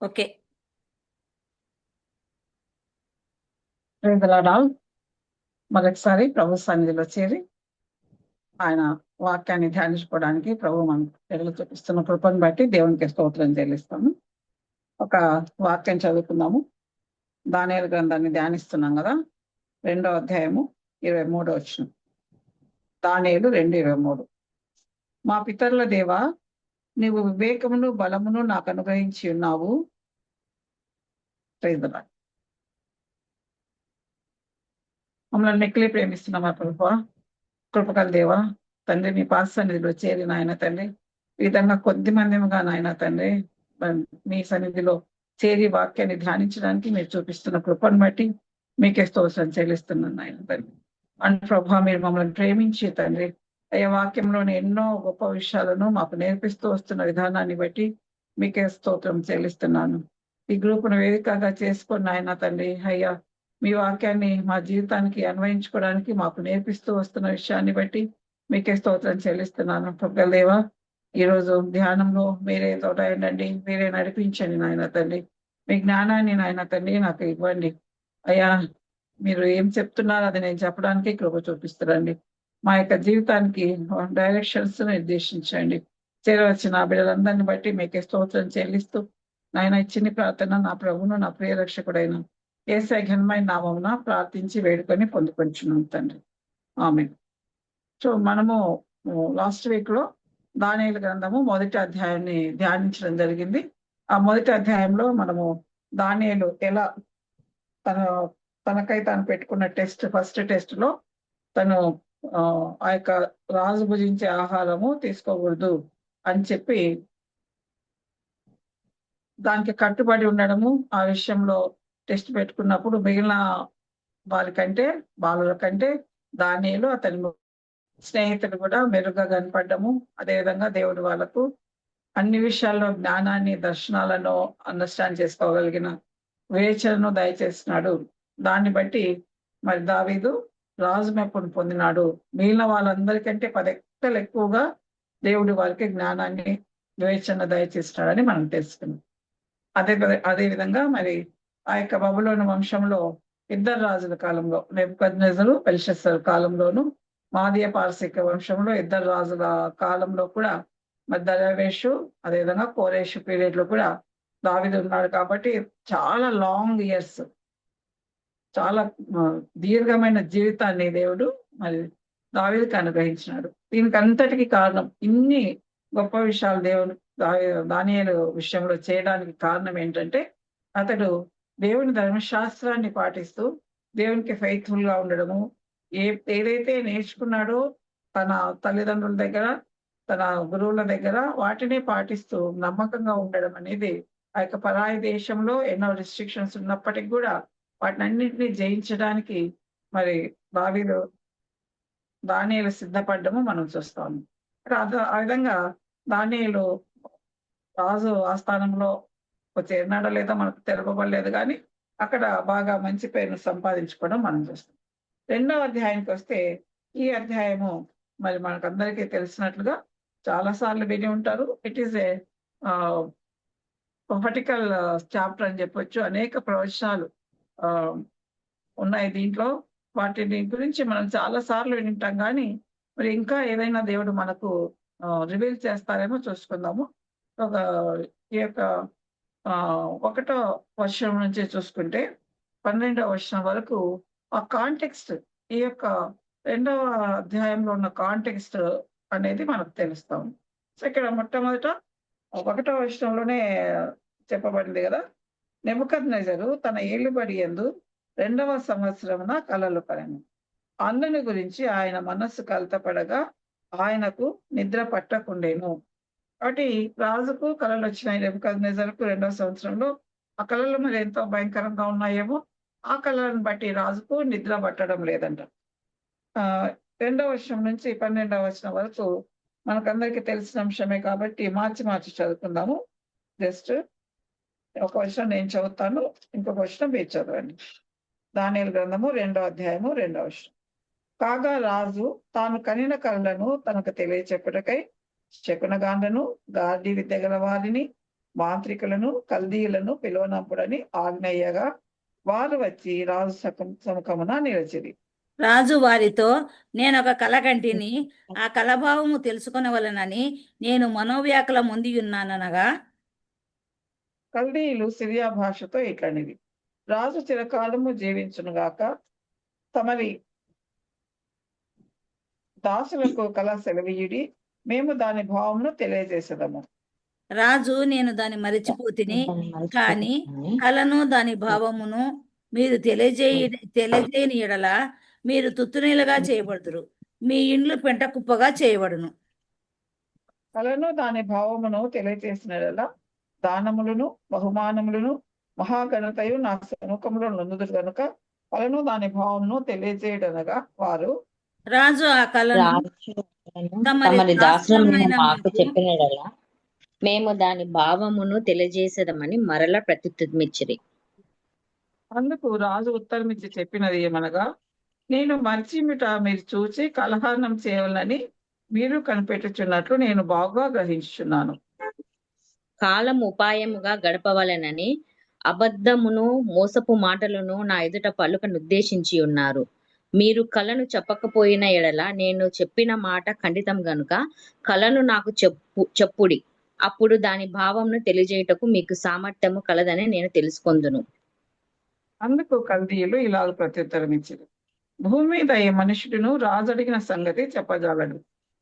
Okay. ప్రేదలాడాల్ మరొకసారి ప్రభు సన్నిధిలో చేరి ఆయన వాక్యాన్ని ధ్యానించుకోవడానికి ప్రభు మన ఎడలు చూపిస్తున్న కృపను బట్టి దేవునికి స్తోత్రం చెల్లిస్తాము. ఒక వాక్యం చదువుకుందాము. దానియేలు గ్రంథాన్ని ధ్యానిస్తున్నాం కదా. 2వ అధ్యాయము 23వ వచనం. దానియేలు 2:23. మా పితరుల దేవా, నీవు వివేకమును బలమును నాకు అనుగ్రహించి ఉన్నావు. ప్రేదలాడ్ మమ్మల్ని మిక్కిలి ప్రేమిస్తున్నామా ప్రభు. కృపగల దేవా తండ్రి, మీ పాద సన్నిధిలో చేరిన ఆయన తండ్రి, ఈ విధంగా కొద్ది మందిగా నాయన తండ్రి మీ సన్నిధిలో చేరి వాక్యాన్ని ధ్యానించడానికి మీరు చూపిస్తున్న కృపను బట్టి మీకే స్తోత్రం చెల్లిస్తున్నాను ఆయన తండ్రి. అండ్ ప్రభా, మీరు మమ్మల్ని ప్రేమించి తండ్రి అయ్యా వాక్యంలోని ఎన్నో గొప్ప విషయాలను మాకు నేర్పిస్తూ వస్తున్న విధానాన్ని బట్టి మీకే స్తోత్రం చెల్లిస్తున్నాను. ఈ గ్రూపును వేదికగా చేసుకున్న ఆయన తండ్రి అయ్యా, మీ వాక్యాన్ని మా జీవితానికి అన్వయించుకోవడానికి మాకు నేర్పిస్తూ వస్తున్న విషయాన్ని బట్టి మీకే స్తోత్రం చెల్లిస్తున్నాను. ప్రభుదేవా, ఈరోజు ధ్యానంలో మీరే తోడయండి, మీరే నడిపించండి నాయన తండ్రి. మీ జ్ఞానాన్ని నాయన తండ్రి నాకు ఇవ్వండి అయ్యా. మీరు ఏం చెప్తున్నారో అది నేను చెప్పడానికి కృప చూపిస్తారండి. మా యొక్క జీవితానికి డైరెక్షన్స్ నిర్దేశించండి. చేరవచ్చిన బిడ్డలందరినీ బట్టి మీకే స్తోత్రం చెల్లిస్తూ నాయన ఇచ్చిన ప్రార్థన నా ప్రభును నా ప్రియ రక్షకుడైన యేసయ్య ఘనమైన నామమున ప్రార్థించి వేడుకొని పొందుకొంచున్నాం తండ్రి. ఆమేన్. సో మనము లాస్ట్ వీక్ లో దానియేలు గ్రంథము మొదటి అధ్యాయాన్ని ధ్యానించడం జరిగింది. ఆ మొదటి అధ్యాయంలో మనము దానియేలు ఎలా తనకై తాను పెట్టుకున్న ఫస్ట్ టెస్ట్ లో తను ఆ యొక్క రాజు భుజించే ఆహారము తీసుకోకూడదు అని చెప్పి దానికి కట్టుబడి ఉండడము, ఆ విషయంలో టెస్ట్ పెట్టుకున్నప్పుడు మిగిలిన వారికంటే బాలుల కంటే దానియేలు అతని స్నేహితులు కూడా మెరుగ్గా కనపడ్డము. అదేవిధంగా దేవుడు వాళ్ళకు అన్ని విషయాల్లో జ్ఞానాన్ని, దర్శనాలను అండర్స్టాండ్ చేసుకోగలిగిన వివేచనను దయచేస్తున్నాడు. దాన్ని బట్టి మరి దావీదు రాజు మెప్పును పొందినాడు. మిగిలిన వాళ్ళందరికంటే 10 రెట్లు ఎక్కువగా దేవుడు వారికి జ్ఞానాన్ని, వివేచన దయచేస్తున్నాడని మనం తెలుసుకున్నాం. అదే విధంగా మరి ఆ యొక్క బబులోను వంశంలో ఇద్దరు రాజుల కాలంలో నెబుకద్నెజరు, బెల్షస్సరు కాలంలోను, మాదీయ పారసీక వంశంలో ఇద్దరు రాజుల కాలంలో కూడా మరి దర్యావేషు, అదేవిధంగా కోరేషు పీరియడ్ లో కూడా దావీదు ఉన్నాడు. కాబట్టి చాలా లాంగ్ ఇయర్స్, చాలా దీర్ఘమైన జీవితాన్ని దేవుడు మరి దావీదుకి అనుగ్రహించినాడు. దీనికి అంతటికి కారణం, ఇన్ని గొప్ప విషయాలు దేవుడు దానియేలు విషయంలో చేయడానికి కారణం ఏంటంటే, అతడు దేవుని ధర్మశాస్త్రాన్ని పాటిస్తూ దేవునికి ఫెయిత్ఫుల్ గా ఉండడము, ఏదైతే నేర్చుకున్నాడో తన తల్లిదండ్రుల దగ్గర, తన గురువుల దగ్గర వాటిని పాటిస్తూ నమ్మకంగా ఉండడం అనేది ఆ యొక్క పరాయి దేశంలో ఎన్నో రిస్ట్రిక్షన్స్ ఉన్నప్పటికీ కూడా వాటినన్నింటినీ జయించడానికి మరి దానియేలు సిద్ధపడ్డము మనం చూస్తాము. ఆ విధంగా దానియేలు రాజు ఆస్థానంలో చేరినాడో లేదో మనకు తెలుపబడలేదు, కానీ అక్కడ బాగా మంచి పేరును సంపాదించుకోవడం మనం చూస్తాం. 2వ అధ్యాయానికి వస్తే, ఈ అధ్యాయము మరి మనకందరికీ తెలిసినట్లుగా చాలా సార్లు విని ఉంటారు. It is a prophetical chapter అని చెప్పొచ్చు. అనేక ప్రవచనాలు ఉన్నాయి దీంట్లో. వాటిని గురించి మనం చాలా సార్లు వింటాం, కానీ మరి ఇంకా ఏదైనా దేవుడు మనకు రివీల్ చేస్తారేమో చూసుకుందాము. ఈ యొక్క 1వ వచనం నుంచి చూసుకుంటే 12వ వచనం వరకు ఆ కాంటెక్స్ట్, ఈ యొక్క 2వ అధ్యాయంలో ఉన్న కాంటెక్స్ట్ అనేది మనకు తెలుస్తాం. సో ఇక్కడ మొట్టమొదట 1వ వచనంలోనే చెప్పబడింది కదా, నెబుకద్నెజరు తన ఏలుబడి యందు 2వ సంవత్సరమున కలలు కనెను. అందుని గురించి ఆయన మనస్సు కలతపడగా ఆయనకు నిద్ర పట్టకుండేను. కాబట్టి రాజుకు కళలు వచ్చినాయి. నెబుకద్నెజరుకు 2వ సంవత్సరంలో ఆ కళలు మరి ఎంతో భయంకరంగా ఉన్నాయేమో. ఆ కళలను బట్టి రాజుకు నిద్ర పట్టడం లేదంట. 2వ వచనం నుంచి 12వ వచనం వరకు మనకందరికీ తెలిసిన అంశమే కాబట్టి మార్చి చదువుకుందాము. జస్ట్ ఒక వచనం నేను చదువుతాను, ఇంకొక వచనం మీరు చదవండి. దానియేలు గ్రంథము 2వ అధ్యాయము 2వ వచనం. కాగా రాజు తాను కనిన కళలను తనకు తెలియచెప్పుటకై శకునగాండ్రను, గార్డీ విద్య గల వారిని, మాంత్రికులను కల్దీయులను పిలువనప్పుడని ఆజ్ఞయ్యగా వారు వచ్చి రాజు సముఖమున నిలిచిరి. రాజు వారితో, నేను ఒక కల కంటిని, ఆ కలభావము తెలుసుకొనవలెనని నేను మనోవ్యాకుల పొంది ఉన్నాననగా, కల్దీయులు సిరియా భాషతో ఇట్లనిది, రాజు చిరకాలము జీవించునుగాక, తమరి దాసులకు కల సెలవీయుడి, మేము దాని భావమును తెలియజేసేదము. రాజు, నేను దాన్ని మరిచిపోతిని, కానీ కలను దాని భావమును మీరు తెలియజేయని ఎడల మీరు తుత్తునీలుగా చేయబడుదురు, మీ ఇండ్లు పెంట కుప్పగా చేయబడును. కలను దాని భావమును తెలియజేసిన దానములను బహుమానములను మహాఘనతయు నా సముఖంలో నొందుదురు గనుక కలను దాని భావమును తెలియజేయడనగా వారు, రాజు ఆ కలను తమరి దాసులమైన మాకు చెప్పినడలా మేము దాని భావమును తెలియజేసేదమని మరల ప్రత్యుత్తరమిచ్చిరి. అందుకు రాజు ఉత్తరమిచ్చి చెప్పినది ఏమనగా, నేను మరిచిమిట మీరు చూచి కలహానం చేయవలనని మీరు కనిపెట్టుచున్నట్లు నేను బాగా గ్రహించుచున్నాను. కాలం ఉపాయముగా గడపవలెనని అబద్ధమును మోసపు మాటలను నా ఎదుట పలుక నిర్దేశించి ఉన్నారు. మీరు కలను చెప్పకపోయిన ఎడల నేను చెప్పిన మాట ఖండితం గనుక కలను నాకు చెప్పుడి, అప్పుడు దాని భావమును తెలియజేయుటకు మీకు సామర్థ్యము కలదని నేను తెలుసుకొందును. అందుకు కల్దీయులు ఇలాగ ప్రత్యుత్తరం ఇచ్చారు, భూమి మీద ఏ మనుషుడును రాజు అడిగిన సంగతి చెప్పజాలడు.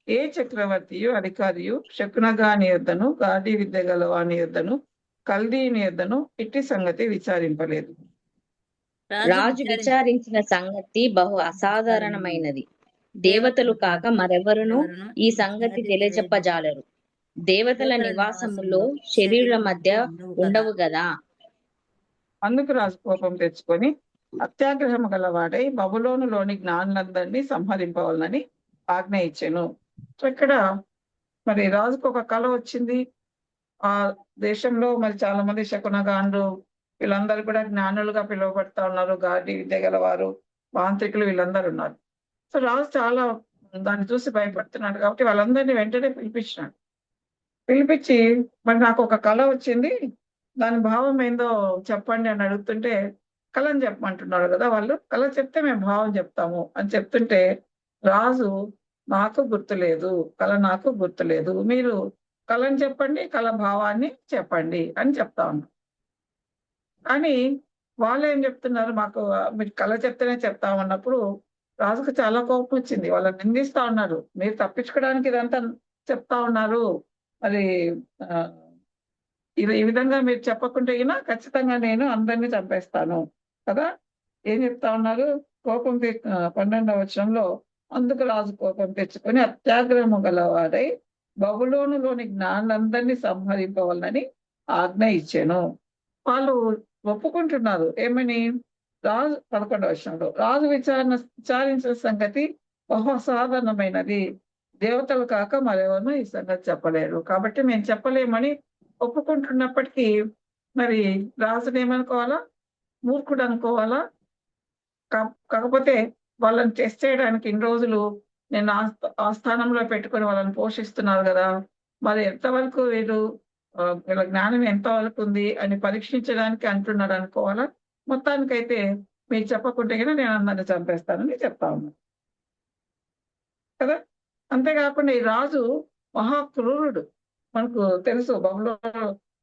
ఏ చక్రవర్తియు అధికారియు శకునగాని యొద్దను గాడి విద్య గలవాని యొద్దను కల్దీయుని యొద్దను ఇట్టి సంగతి విచారింపలేదు. రాజు విచారించిన సంగతి బహు అసాధారణమైనది. దేవతలు కాక మరెవరును ఈ సంగతి తెలియజెప్పజాలరు. దేవతల నివాసములో శరీరుల మధ్య ఉండవు గదా. అందుకు రాజు కోపం తెచ్చుకొని అత్యాగ్రహము గలవాడై బబులోనులోని జ్ఞానులందరినీ సంహరింపవాలని ఆజ్ఞ ఇచ్చాను. ఇక్కడ మరి రాజుకు ఒక కళ వచ్చింది. ఆ దేశంలో మరి చాలా మంది శకునగాండ్రు వీళ్ళందరూ కూడా జ్ఞానులుగా పిలువబడతా ఉన్నారు, గాడి విద్య గలవారు, మాంత్రికులు వీళ్ళందరూ ఉన్నారు. సో రాజు చాలా దాన్ని చూసి భయపడుతున్నాడు కాబట్టి వాళ్ళందరినీ వెంటనే పిలిపించినాడు. పిలిపించి మరి నాకు ఒక కళ వచ్చింది, దాని భావం ఏందో చెప్పండి అని అడుగుతుంటే, కళని చెప్పమంటున్నారు కదా వాళ్ళు, కళ చెప్తే మేము భావం చెప్తాము అని చెప్తుంటే రాజు, నాకు గుర్తులేదు, కళ నాకు గుర్తులేదు, మీరు కళని చెప్పండి, కళ భావాన్ని చెప్పండి అని చెప్తా ఉన్నారు. కానీ వాళ్ళు ఏం చెప్తున్నారు, మాకు మీరు కళ చెప్తేనే చెప్తామన్నప్పుడు రాజుకు చాలా కోపం వచ్చింది. వాళ్ళని నిందిస్తా ఉన్నారు, మీరు తప్పించుకోవడానికి ఇదంతా చెప్తా ఉన్నారు, మరి ఈ విధంగా మీరు చెప్పకుంటే అయినా ఖచ్చితంగా నేను అందరినీ చంపేస్తాను కదా. ఏం చెప్తా ఉన్నారు, కోపం 12వ వచనంలో, అందుకు రాజు కోపం తెచ్చుకొని అత్యాగ్రహము గలవాడై బబులోనులోని జ్ఞానులందరినీ సంహరింపవాలని ఆజ్ఞ ఇచ్చాను. వాళ్ళు ఒప్పుకుంటున్నారు ఏమని, రాజు 11వ వచనంలో, రాజు విచారించిన సంగతి బహు అసాధారణమైనది, దేవతలు కాక మరెవరు ఈ సంగతి చెప్పలేరు, కాబట్టి మేము చెప్పలేమని ఒప్పుకుంటున్నప్పటికీ మరి రాజుని ఏమనుకోవాలా, మూర్ఖుడు అనుకోవాలా. కాకపోతే వాళ్ళని టెస్ట్ చేయడానికి ఇన్ని రోజులు నేను ఆ స్థానంలో పెట్టుకొని వాళ్ళని పోషిస్తున్నారు కదా, మరి ఎంతవరకు వీళ్ళ జ్ఞానం ఎంతవరకు ఉంది అని పరీక్షించడానికి అంటున్నాడు అనుకోవాలా. మొత్తానికైతే మీరు చెప్పకుంటే కదా నేను అందరిని చంపేస్తానని చెప్తా ఉన్నాను కదా. అంతేకాకుండా ఈ రాజు మహాక్రూరుడు. మనకు తెలుసు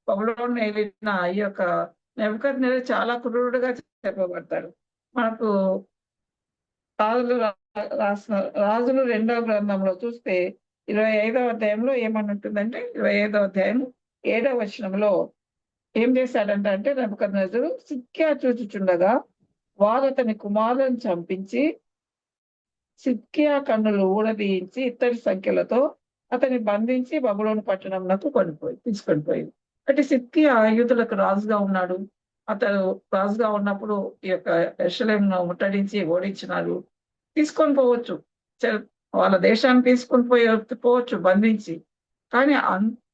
బబులోను ఏలిన ఈ యొక్క నెబుకద్నెజరు చాలా క్రూరుడుగా చెప్పబడతాడు. మనకు రాజులు 2వ గ్రంథంలో చూస్తే 25వ అధ్యాయంలో ఏమని ఉంటుందంటే, 25వ అధ్యాయం 7వ వచనంలో ఏం చేశాడంటే నెబుకద్నెజరు సిద్కియా చూచుచుండగా వారు అతని కుమారులను చంపించి సిద్కియా కన్నులు ఊడదీయించి ఇత్తడి సంఖ్యలతో అతన్ని బంధించి బబులోను పట్టణంకు తీసుకొని పోయింది. అంటే సిద్కియా యూదులకు రాజుగా ఉన్నాడు. అతను రాజుగా ఉన్నప్పుడు ఈ యొక్క యెరూషలేమును ముట్టడించి ఓడించినారు. తీసుకొని పోవచ్చు, వాళ్ళ దేశాన్ని తీసుకొని పోవచ్చు బంధించి. కానీ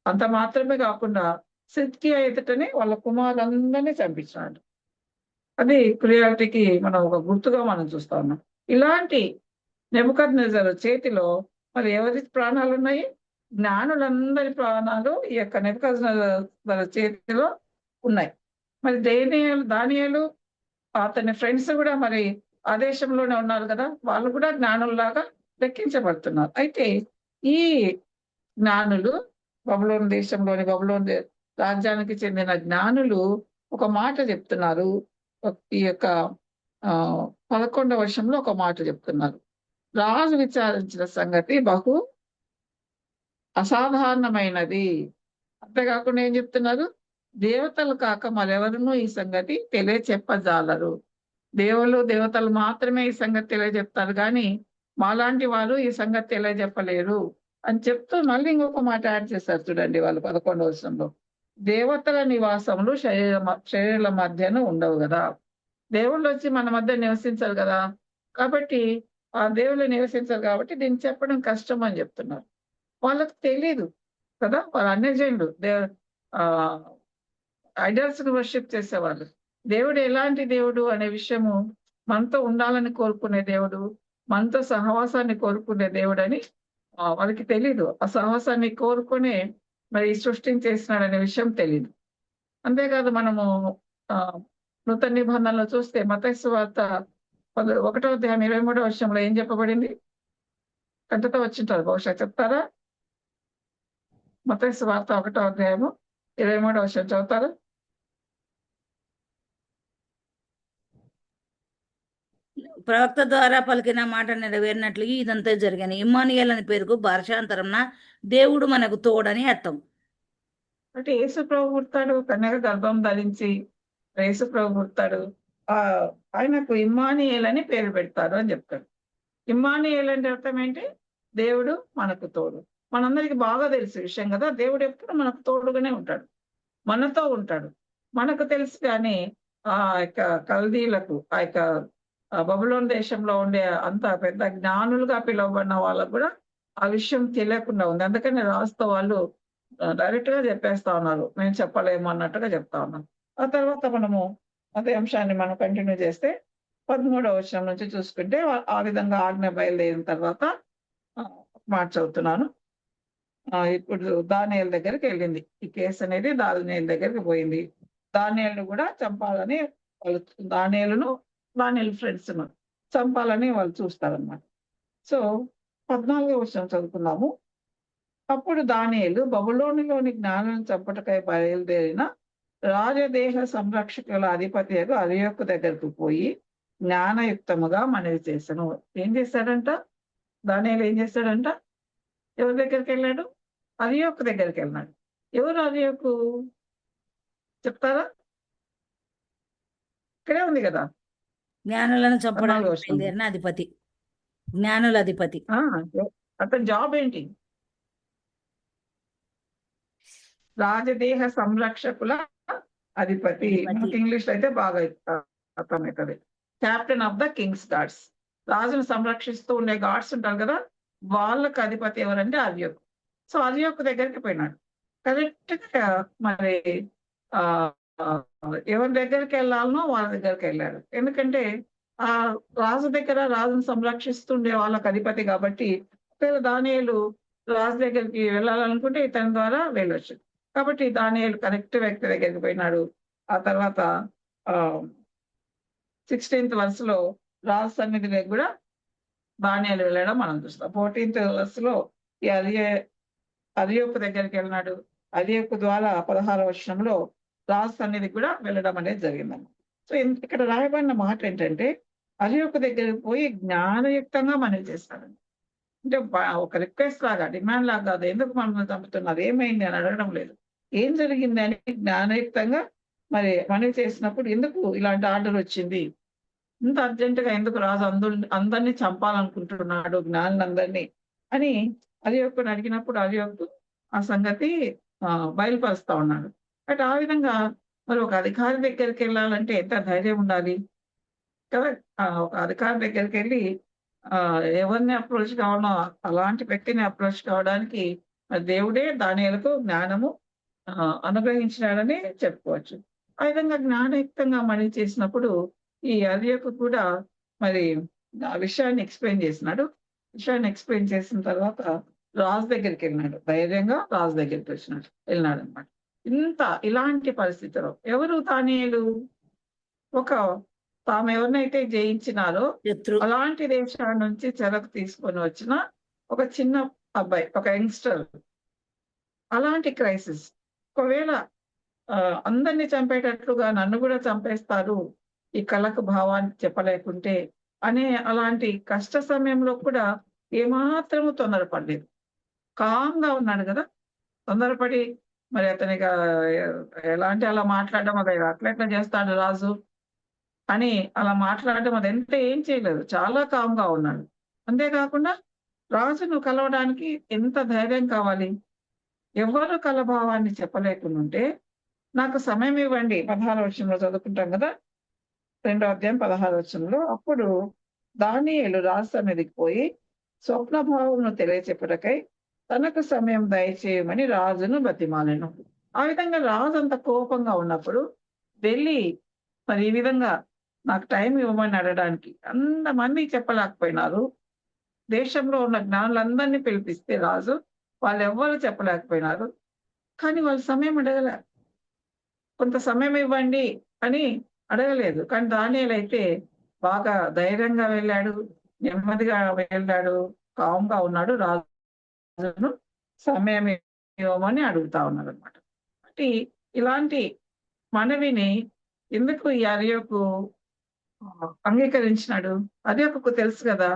అంత మాత్రమే కాకుండా సిద్కియా ఎదుటనే వాళ్ళ కుమారులందరినీ చంపించినాడు. అది క్రుయాలిటీకి మనం ఒక గుర్తుగా మనం చూస్తా ఉన్నాం. ఇలాంటి నెబుకద్నెజరు చేతిలో మరి ఎవరి ప్రాణాలు ఉన్నాయి, జ్ఞానులందరి ప్రాణాలు ఈ యొక్క నెబుకద్నెజరు చేతిలో ఉన్నాయి. మరి దానియేలు అతని ఫ్రెండ్స్ కూడా మరి ఆ దేశంలోనే ఉన్నారు కదా, వాళ్ళు కూడా జ్ఞానుల్లాగా లెక్కించబడుతున్నారు. అయితే ఈ జ్ఞానులు బబులోను దేశంలోని రాజ్యానికి చెందిన జ్ఞానులు ఒక మాట చెప్తున్నారు. ఈ యొక్క 11వ వచనంలో ఒక మాట చెప్తున్నారు. రాజు విచారించిన సంగతి బహు అసాధారణమైనది. అంతేకాకుండా ఏం చెప్తున్నారు? దేవతలు కాక మరెవరునూ ఈ సంగతి తెలియచెప్పజాలరు. దేవతలు మాత్రమే ఈ సంగతి తెలియజెప్తారు కానీ మాలాంటి వారు ఈ సంగతి తెలియజెప్పలేరు అని చెప్తూ మళ్ళీ ఇంకొక మాట యాడ్ చేస్తారు చూడండి వాళ్ళు 11వ వచనంలో. దేవతల నివాసములు శరీరాల మధ్యన ఉండవు కదా. దేవుళ్ళు వచ్చి మన మధ్య నివసించారు కదా, కాబట్టి ఆ దేవుళ్ళు నివసించారు కాబట్టి దీన్ని చెప్పడం కష్టం అని చెప్తున్నారు. వాళ్ళకి తెలీదు కదా, వాళ్ళు అన్యజనులు, ఐడల్స్ ని వర్షిప్ చేసేవాళ్ళు. దేవుడు ఎలాంటి దేవుడు అనే విషయము, మనతో ఉండాలని కోరుకునే దేవుడు, మనతో సహవాసాన్ని కోరుకునే దేవుడు అని వాళ్ళకి తెలీదు. ఆ సహవాసాన్ని కోరుకునే మరి సృష్టించేసినాడు అనే విషయం తెలియదు. అంతేకాదు మనము నూతన నిబంధనలో చూస్తే మత్తయి సువార్త 1వ అధ్యాయం 23వ వచనంలో ఏం చెప్పబడింది? కంటతో వచ్చింటారు, బహుశా చెప్తారా? మత్తయి సువార్త 1వ అధ్యాయము 23వ వచనం చదువుతారు? ప్రవక్త ద్వారా పలికిన మాట నెరవేరినట్లు ఇదంతా జరిగాను. ఇమ్మానుయేల్ అని పేరుకు భాషాంతరంన దేవుడు మనకు తోడని అర్థం. అంటే యేసు ప్రభు పుడతాడు, కన్యక గర్భం ధరించి యేసు ప్రభు పుడతాడు, ఆయనకు ఇమ్మానుయేల్ అని పేరు పెడతారు అని చెప్తాడు. ఇమ్మానుయేల్ అంటే అర్థం ఏంటి? దేవుడు మనకు తోడు. మనందరికి బాగా తెలిసే విషయం కదా, దేవుడు ఎప్పుడు మనకు తోడుగానే ఉంటాడు, మనతో ఉంటాడు. మనకు తెలుసు కానీ ఆ యొక్క కల్దీలకు, ఆ యొక్క బబులోను దేశంలో ఉండే అంత పెద్ద జ్ఞానులుగా పిలువబడిన వాళ్ళకు కూడా ఆ విషయం తెలియకుండా ఉంది. అందుకని రాస్తూ వాళ్ళు డైరెక్ట్ గా చెప్పేస్తా ఉన్నారు, మేము చెప్పలేము అన్నట్టుగా చెప్తా ఉన్నాం. ఆ తర్వాత మనము అదే అంశాన్ని మనం కంటిన్యూ చేస్తే 13వ వచనం నుంచి చూసుకుంటే ఆ విధంగా ఆజ్ఞ బయలుదేరిన తర్వాత మాట చదువుతున్నాను. ఇప్పుడు దానియేలు దగ్గరికి వెళ్ళింది ఈ కేసు అనేది, దానియేలు దగ్గరికి పోయింది. దానియేలును కూడా చంపాలని వాళ్ళు, దానియేలు ఫ్రెండ్స్ చంపాలని వాళ్ళు చూస్తారన్నమాట. సో 14వ వచనం చదువుకున్నాము. అప్పుడు దానియేలు బబులోనులోని జ్ఞానులను చంపటకై బయలుదేరిన రాజదేహ సంరక్షకుల అధిపతి అర్యోకు దగ్గరకు పోయి జ్ఞానయుక్తముగా మనవి చేశాను. ఏం చేశాడంట? దానియేలు ఏం చేశాడంట? ఎవరి దగ్గరికి వెళ్ళాడు? అర్యోకు దగ్గరికి వెళ్ళాడు. ఎవరు అర్యోకు చెప్తారా? ఇక్కడే ఉంది కదా, జ్ఞానులను చంపడానికి బయలుదేరిన అధిపతి, జ్ఞానుల అధిపతి. అతని జాబ్ ఏంటి? రాజదేహ సంరక్షకుల అధిపతి. మనకి ఇంగ్లీష్ లో అయితే బాగా అర్థమవుతుంది. Captain of the Kings guards. రాజును సంరక్షిస్తూ ఉండే గార్డ్స్ ఉంటారు కదా, వాళ్ళకి అధిపతి ఎవరంటే అర్యోకు. సో అర్యోకు దగ్గరికి పోయినాడు. కరెక్ట్ గా మరి ఎవరి దగ్గరికి వెళ్ళాలనో వాళ్ళ దగ్గరికి వెళ్ళాడు. ఎందుకంటే ఆ రాజు దగ్గర రాజును సంరక్షిస్తుండే వాళ్ళకి అధిపతి కాబట్టి, ఒకవేళ దానియేలు రాజు దగ్గరికి వెళ్ళాలనుకుంటే ఇతని ద్వారా వెళ్ళొచ్చు. కాబట్టి దానియేలు కరెక్ట్ వ్యక్తి దగ్గరికి పోయినాడు. ఆ తర్వాత 16th verseలో రాజు సన్నిధిలోకి కూడా దానియేలు వెళ్ళడం మనం చూస్తాం. 14th verseలో ఈ అర్యోకు దగ్గరికి వెళ్ళినాడు. అర్యోకు ద్వారా 16వ వచనంలో రాజు సన్నిధికి కూడా వెళ్ళడం అనేది జరిగిందన్నమాట. సో ఇక్కడ రాయబడిన మాట ఏంటంటే, అర్యోకు దగ్గరికి పోయి జ్ఞానయుక్తంగా మనవి చేస్తాడండి. అంటే ఒక రిక్వెస్ట్ లాగా, డిమాండ్ లాగా కాదు, ఎందుకు మనల్ని చంపుతున్నారు, ఏమైంది అని అడగడం లేదు. ఏం జరిగింది అని జ్ఞానయుక్తంగా మరి మనవి చేసినప్పుడు, ఎందుకు ఇలాంటి ఆర్డర్ వచ్చింది, ఇంత అర్జెంటుగా ఎందుకు రాజు అందరినీ చంపాలనుకుంటున్నాడు జ్ఞానులందరినీ అని అర్యోకుని అడిగినప్పుడు అర్యోకు ఆ సంగతి బయలుపరుస్తా ఉన్నాడు. బట్ ఆ విధంగా మరి ఒక అధికారి దగ్గరికి వెళ్ళాలంటే ఎంత ధైర్యం ఉండాలి కదా. ఒక అధికారి దగ్గరికి వెళ్ళి ఎవరిని అప్రోచ్ కావాలో అలాంటి వ్యక్తిని అప్రోచ్ కావడానికి దేవుడే దానియేలుకు జ్ఞానము అనుగ్రహించినాడని చెప్పుకోవచ్చు. ఆ విధంగా జ్ఞానయుక్తంగా మనవి చేసినప్పుడు ఈ అర్యోకు కూడా మరి ఆ విషయాన్ని ఎక్స్ప్లెయిన్ చేసినాడు. విషయాన్ని ఎక్స్ప్లెయిన్ చేసిన తర్వాత రాజు దగ్గరికి వెళ్ళినాడు, ధైర్యంగా రాజు దగ్గరికి వెళ్ళినాడు అనమాట. ఇలాంటి పరిస్థితిలో ఎవరు దానియేలు? ఒక తాము ఎవరినైతే జయించినారో శత్రు అలాంటి దేశాల నుంచి చెరకు తీసుకొని వచ్చిన ఒక చిన్న అబ్బాయి, ఒక యంగ్స్టర్. అలాంటి క్రైసిస్ ఒకవేళ అందరినీ చంపేటట్లుగా నన్ను కూడా చంపేస్తారు ఈ కళకు భావాన్ని చెప్పలేకుంటే అనే అలాంటి కష్ట సమయంలో కూడా ఏమాత్రము తొందరపడలేదు, కామ్గా ఉన్నాడు కదా. తొందరపడి మరి అతనికి ఎలాంటి అలా మాట్లాడడం, అది అట్లా చేస్తాడు రాజు అని అలా మాట్లాడడం అదంతా ఏం చేయలేదు, చాలా కామ్గా ఉన్నాడు. అంతేకాకుండా రాజును కలవడానికి ఎంత ధైర్యం కావాలి. ఎవరు కలభావాన్ని చెప్పలేకుండా ఉంటే నాకు సమయం ఇవ్వండి, 16వ వచనంలో చదువుకుంటాం కదా, 2వ అధ్యాయం 16వ వచనంలో. అప్పుడు దానియేలు రాజు సన్నిధికి పోయి స్వప్న భావమును తెలియచెప్పుటకై తనకు సమయం దయచేయమని రాజును బతిమాలెను. ఆ విధంగా రాజు అంత కోపంగా ఉన్నప్పుడు వెళ్ళి మరి ఈ విధంగా నాకు టైం ఇవ్వమని అడగడానికి అంతమంది చెప్పలేకపోయినారు. దేశంలో ఉన్న జ్ఞానులందరినీ పిలిపిస్తే రాజు వాళ్ళు ఎవ్వరు చెప్పలేకపోయినారు. కానీ వాళ్ళు సమయం అడగలే, కొంత సమయం ఇవ్వండి అని అడగలేదు. కానీ దానియేలు అయితే బాగా ధైర్యంగా వెళ్ళాడు, నెమ్మదిగా వెళ్ళాడు, కామ్గా ఉన్నాడు. రాజును సమయం ఇవ్వమని అడుగుతా ఉన్నాడు అనమాట. అంటే ఇలాంటి మనవిని ఎందుకు ఈ అర్యోకు అంగీకరించినాడు? అర్యోకు తెలుసు కదా,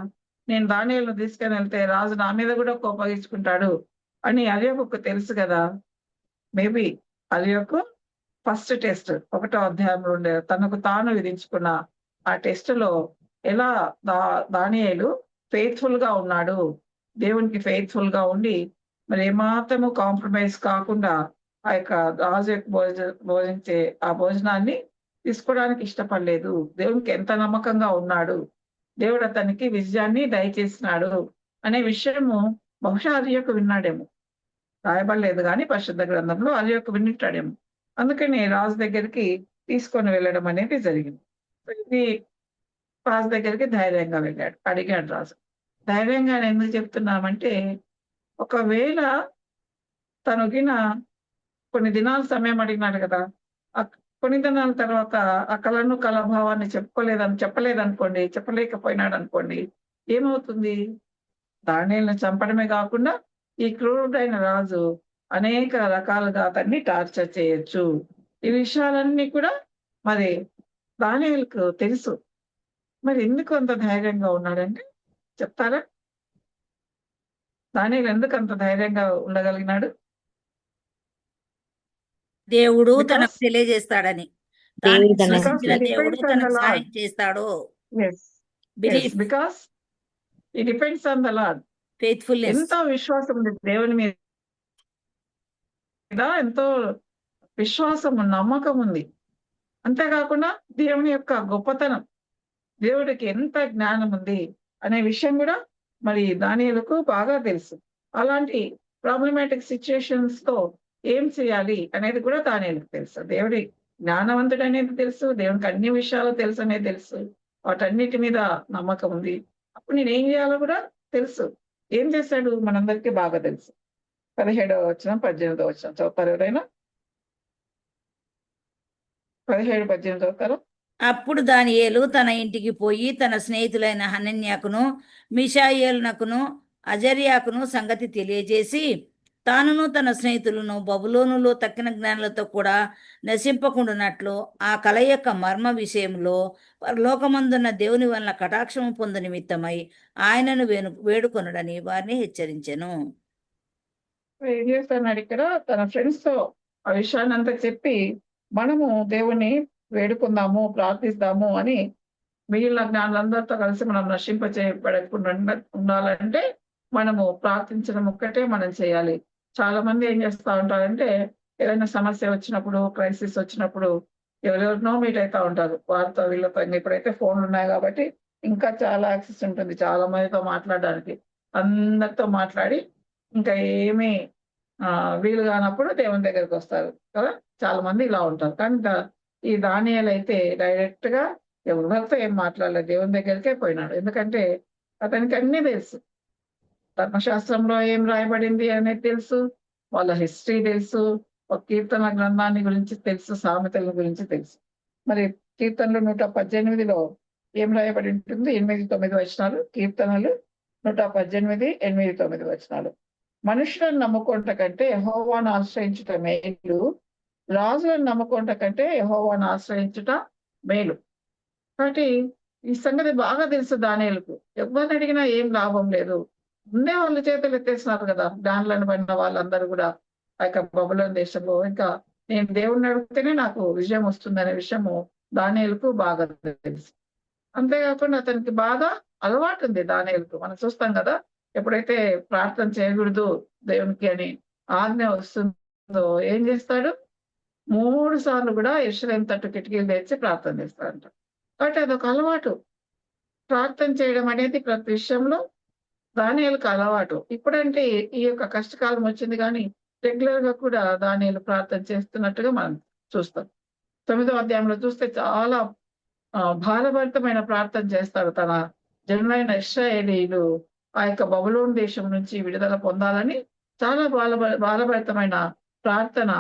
నేను దానియేలును తీసుకొని వెళ్తే రాజు నా మీద కూడా కోపగించుకుంటాడు అని అర్యోకు తెలుసు కదా. మేబీ అర్యోకు ఫస్ట్ టెస్ట్ 1వ అధ్యాయంలో ఉండే తనకు తాను విధించుకున్న ఆ టెస్ట్ లో ఎలా దానియేలు ఫెయిత్ఫుల్ గా ఉన్నాడు, దేవునికి ఫెయిత్ఫుల్ గా ఉండి మరి ఏమాత్రము కాంప్రమైజ్ కాకుండా ఆ యొక్క రాజు యొక్క భోజించే ఆ భోజనాన్ని తీసుకోవడానికి ఇష్టపడలేదు. దేవునికి ఎంత నమ్మకంగా ఉన్నాడు, దేవుడు అతనికి విజయాన్ని దయచేసినాడు అనే విషయము బహుశా అర్యోకు విన్నాడేమో, రాయబడలేదు కానీ పరిశుద్ధ గ్రంథంలో అర్యోకు వినిటాడేమో. అందుకని రాజు దగ్గరికి తీసుకొని వెళ్ళడం అనేది జరిగింది. ఇది రాజు దగ్గరికి ధైర్యంగా వెళ్ళాడు, అడిగాడు రాజు. ధైర్యంగా ఎందుకు చెప్తున్నామంటే ఒకవేళ తనకిన కొన్ని దినాల సమయం అడిగినాడు కదా, కొన్ని దినాల తర్వాత ఆ కళను కళాభావాన్ని చెప్పలేదనుకోండి, చెప్పలేకపోయినాడు అనుకోండి, ఏమవుతుంది? దానియేలును చంపడమే కాకుండా ఈ క్రూరుడైన రాజు అనేక రకాలుగా అతన్ని టార్చర్ చేయొచ్చు. ఈ విషయాలన్నీ కూడా మరి దానియేలుకు తెలుసు. మరి ఎందుకు అంత ధైర్యంగా ఉన్నాడంటే చెప్తారా? దానియేలు ఎందుకు అంత ధైర్యంగా ఉండగలిగినాడు? దేవుడు Because- తనకు తెలియజేస్తాడని, దేవుడు దాన్ని తనకు సృష్టించిన Because he దేవుడు depends on తనకు the సహాయం Lord. చేస్తాడు. Yes, belief, because he depends on the Lord. Faithfulness. ఎంతో విశ్వాసం ఉంది దేవుని మీద, ఎంతో విశ్వాసం నమ్మకం ఉంది. అంతేకాకుండా దేవుని యొక్క గొప్పతనం, దేవుడికి ఎంత జ్ఞానం ఉంది అనే విషయం కూడా మరి దానియేలుకు బాగా తెలుసు. అలాంటి ప్రాబ్లమాటిక్ సిచ్యుయేషన్స్ తో ఏం చేయాలి అనేది కూడా దానియేలుకు తెలుసు. దేవుడి జ్ఞానవంతుడు అనేది తెలుసు, దేవునికి అన్ని విషయాలు తెలుసు అనేది తెలుసు, వాటన్నిటి మీద నమ్మకం ఉంది. అప్పుడు నేను ఏం చేయాలో కూడా తెలుసు. ఏం చేశాడు మనందరికీ బాగా తెలుసు. 17వ వచనం 18వ వచనం చదువుతారు ఎవరైనా? 17, 18 చదువుతారు. అప్పుడు దానియేలు తన ఇంటికి పోయి తన స్నేహితులైన హనన్యాకును మిషాయేలునకును అజర్యాకును సంగతి తెలియజేసి తానును తన స్నేహితులను బబులోనులో తక్కిన జ్ఞానులతో కూడా నశింపకుండానట్లు ఆ కల యొక్క మర్మ విషయంలో పరలోకమందున్న దేవుని వలన కటాక్షము పొందు నిమిత్తమై ఆయనను వేడుకొనుడని వారిని హెచ్చరించెను. ఏం చేస్తున్నాడు ఇక్కడ? తన ఫ్రెండ్స్ తో ఆ విషయాన్ని అంతా చెప్పి మనము దేవుని వేడుకుందాము, ప్రార్థిస్తాము అని మిగిలిన జ్ఞానులందరితో కలిసి మనం నశింపచేయబడకుండా ఉండాలంటే మనము ప్రార్థించడం ఒక్కటే మనం చేయాలి. చాలా మంది ఏం చేస్తా ఉంటారంటే ఏదైనా సమస్య వచ్చినప్పుడు, క్రైసిస్ వచ్చినప్పుడు ఎవరెవరినో మీట్ అవుతా ఉంటారు, వారితో వీళ్ళతో. ఇప్పుడైతే ఫోన్లు ఉన్నాయి కాబట్టి ఇంకా చాలా యాక్సెస్ ఉంటుంది చాలా మందితో మాట్లాడడానికి. అందరితో మాట్లాడి ఇంకా ఏమీ వీలు కానప్పుడు దేవుని దగ్గరికి వస్తారు కదా, చాలా మంది ఇలా ఉంటారు. కానీ ఈ దానియేలు అయితే డైరెక్ట్ గా ఎవరితో ఏం మాట్లాడలేదు, దేవుని దగ్గరికే పోయినాడు. ఎందుకంటే అతనికి అన్ని తెలుసు, ధర్మశాస్త్రంలో ఏం రాయబడింది అనేది తెలుసు, వాళ్ళ హిస్టరీ తెలుసు, ఒక కీర్తన గ్రంథాన్ని గురించి తెలుసు, సామెతల గురించి తెలుసు. మరి కీర్తనలు 118లో ఏం రాయబడి ఉంటుంది? 8-9 వచనాలు. కీర్తనలు 118, 8-9 వచనాలు. మనుషులను నమ్ముకుంట కంటే యెహోవాను ఆశ్రయించుట మేలు, రాజులను నమ్ముకుంట కంటే యెహోవాను ఆశ్రయించుట మేలు. కాబట్టి ఈ సంగతి బాగా తెలుసు దానియేలుకు. ఎవరిని అడిగినా ఏం లాభం లేదు. ఉండే వాళ్ళ చేతులు ఎత్తేసినారు కదా, దానిలను పడిన వాళ్ళందరూ కూడా ఆ యొక్క బబులోను దేశంలో. ఇంకా నేను దేవుణ్ణి అడిగితేనే నాకు విజయం వస్తుందనే విషయము దానియేలుకు బాగా తెలుసు. అంతేకాకుండా అతనికి బాగా అలవాటు ఉంది దానియేలుకు. మనం చూస్తాం కదా, ఎప్పుడైతే ప్రార్థన చేయకూడదు దేవునికి అని ఆజ్ఞ వస్తుందో ఏం చేస్తాడు? 3 సార్లు కూడా యెరూషలేము తట్టు కిటికీలు తెరిచి ప్రార్థన చేస్తాడంట. కాబట్టి అదొక అలవాటు. ప్రార్థన చేయడం అనేది ప్రతి విషయంలో దానియేలుకు అలవాటు. ఇప్పుడంటే ఈ యొక్క కష్టకాలం వచ్చింది కానీ రెగ్యులర్ గా కూడా దానియేలు ప్రార్థన చేస్తున్నట్టుగా మనం చూస్తాం. 9వ అధ్యాయంలో చూస్తే చాలా భారభరితమైన ప్రార్థన చేస్తాడు. తన జనులైన ఇశ్రాయేలీయులు ఆ యొక్క బబులోను దేశం నుంచి విడుదల పొందాలని చాలా భారభరితమైన ప్రార్థన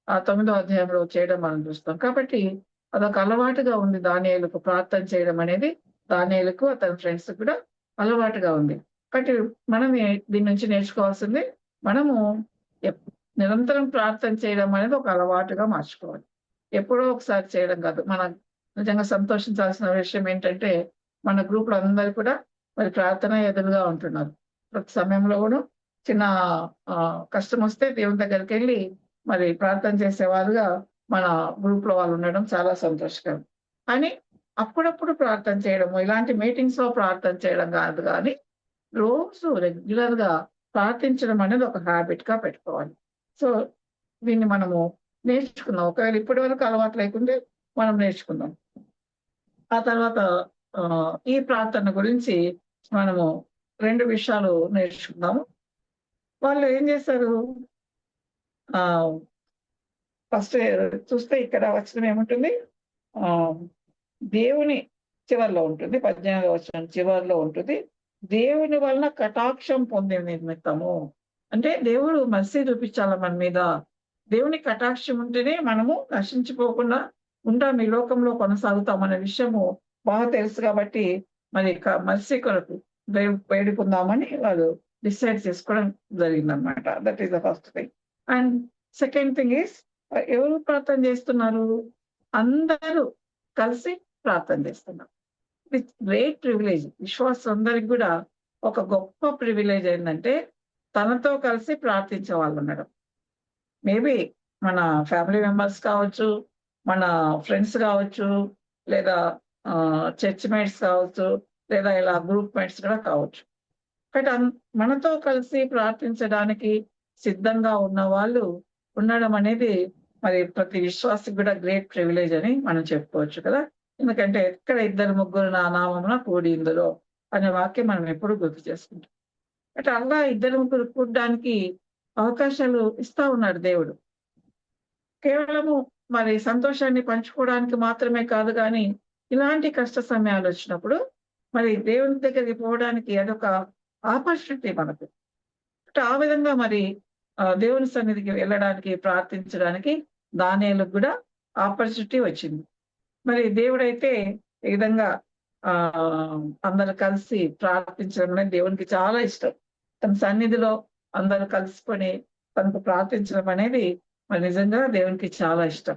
ఆ 9వ అధ్యాయంలో చేయడం మనం చూస్తాం. కాబట్టి అదొక అలవాటుగా ఉంది దానియేలుకు. ప్రార్థన చేయడం అనేది దానియేలుకు అతని ఫ్రెండ్స్ కూడా అలవాటుగా ఉంది. కాబట్టి మనం దీని నుంచి నేర్చుకోవాల్సింది, మనము నిరంతరం ప్రార్థన చేయడం అనేది ఒక అలవాటుగా మార్చుకోవాలి. ఎప్పుడో ఒకసారి చేయడం కాదు. మనం నిజంగా సంతోషించాల్సిన విషయం ఏంటంటే, మన గ్రూప్ లో అందరూ కూడా మరి ప్రార్థన ఎదురుగా ఉంటున్నారు. ప్రతి సమయంలో కూడా చిన్న కష్టం వస్తే దేవుని దగ్గరికి వెళ్ళి మరి ప్రార్థన చేసేవారుగా మన గ్రూప్ లో వాళ్ళు ఉండడం చాలా సంతోషకరం. కానీ అప్పుడప్పుడు ప్రార్థన చేయడము, ఇలాంటి మీటింగ్స్ లో ప్రార్థన చేయడం కాదు, కానీ రోజు రెగ్యులర్ గా ప్రార్థించడం అనేది ఒక హ్యాబిట్ గా పెట్టుకోవాలి. సో దీన్ని మనము నేర్చుకుందాం. ఒకవేళ ఇప్పటి వరకు అలవాటు లేకుంటే మనం నేర్చుకుందాం. ఆ తర్వాత ఈ ప్రార్థన గురించి మనము 2 విషయాలు నేర్చుకుందాము. వాళ్ళు ఏం చేశారు? ఫస్ట్ చూస్తే ఇక్కడ వచనం ఏముంటుంది? దేవుని చివరిలో ఉంటుంది, 18వ వచనం చివరిలో ఉంటుంది. దేవుని వలన కటాక్షం పొందే నిమిత్తము. అంటే దేవుడు మర్సీ చూపించాల మన మీద. దేవుని కటాక్షం ఉంటేనే మనము నశించిపోకుండా ఉంటాం, ఈ లోకంలో కొనసాగుతాం అనే విషయము బాగా తెలుసు. కాబట్టి మరి మర్సీ కొరకు వేడుకుందామని వాళ్ళు డిసైడ్ చేసుకోవడం జరిగిందనమాట. That is the first thing. And second thing is, ఎవరు ప్రార్థన చేస్తున్నారు? అందరూ కలిసి ప్రార్థన చేస్తున్నారు. With great privilege. విశ్వాసం అందరికి కూడా ఒక గొప్ప ప్రివిలేజ్ ఏంటంటే తనతో కలిసి ప్రార్థించే వాళ్ళు ఉండడం. మేబీ మన ఫ్యామిలీ మెంబర్స్ కావచ్చు, మన ఫ్రెండ్స్ కావచ్చు, లేదా చర్చ్ మేట్స్ కావచ్చు, లేదా ఇలా గ్రూప్ మేట్స్ కూడా కావచ్చు. బట్ మనతో కలిసి ప్రార్థించడానికి సిద్ధంగా ఉన్న వాళ్ళు ఉండడం అనేది మరి ప్రతి విశ్వాసికి కూడా గ్రేట్ ప్రివిలేజ్ అని మనం చెప్పుకోవచ్చు కదా. ఎందుకంటే ఎక్కడ 2-3 నా నామమున కూడి ఇందులో అనే వాక్యం మనం ఎప్పుడు గుర్తు చేసుకుంటాం. అంటే అలా 2-3 కూడడానికి అవకాశాలు ఇస్తా ఉన్నాడు దేవుడు. కేవలము మరి సంతోషాన్ని పంచుకోవడానికి మాత్రమే కాదు, కానీ ఇలాంటి కష్ట సమయాలు వచ్చినప్పుడు మరి దేవుని దగ్గరికి పోవడానికి అదొక ఆపర్చునిటీ మనకు. అంటే ఆ విధంగా మరి దేవుని సన్నిధికి వెళ్ళడానికి, ప్రార్థించడానికి దానియేలుకు కూడా ఆపర్చునిటీ వచ్చింది. మరి దేవుడైతే ఈ విధంగా అందరు కలిసి ప్రార్థించడం అనేది దేవునికి చాలా ఇష్టం. తన సన్నిధిలో అందరూ కలుసుకొని తనకు ప్రార్థించడం అనేది మరి నిజంగా దేవునికి చాలా ఇష్టం.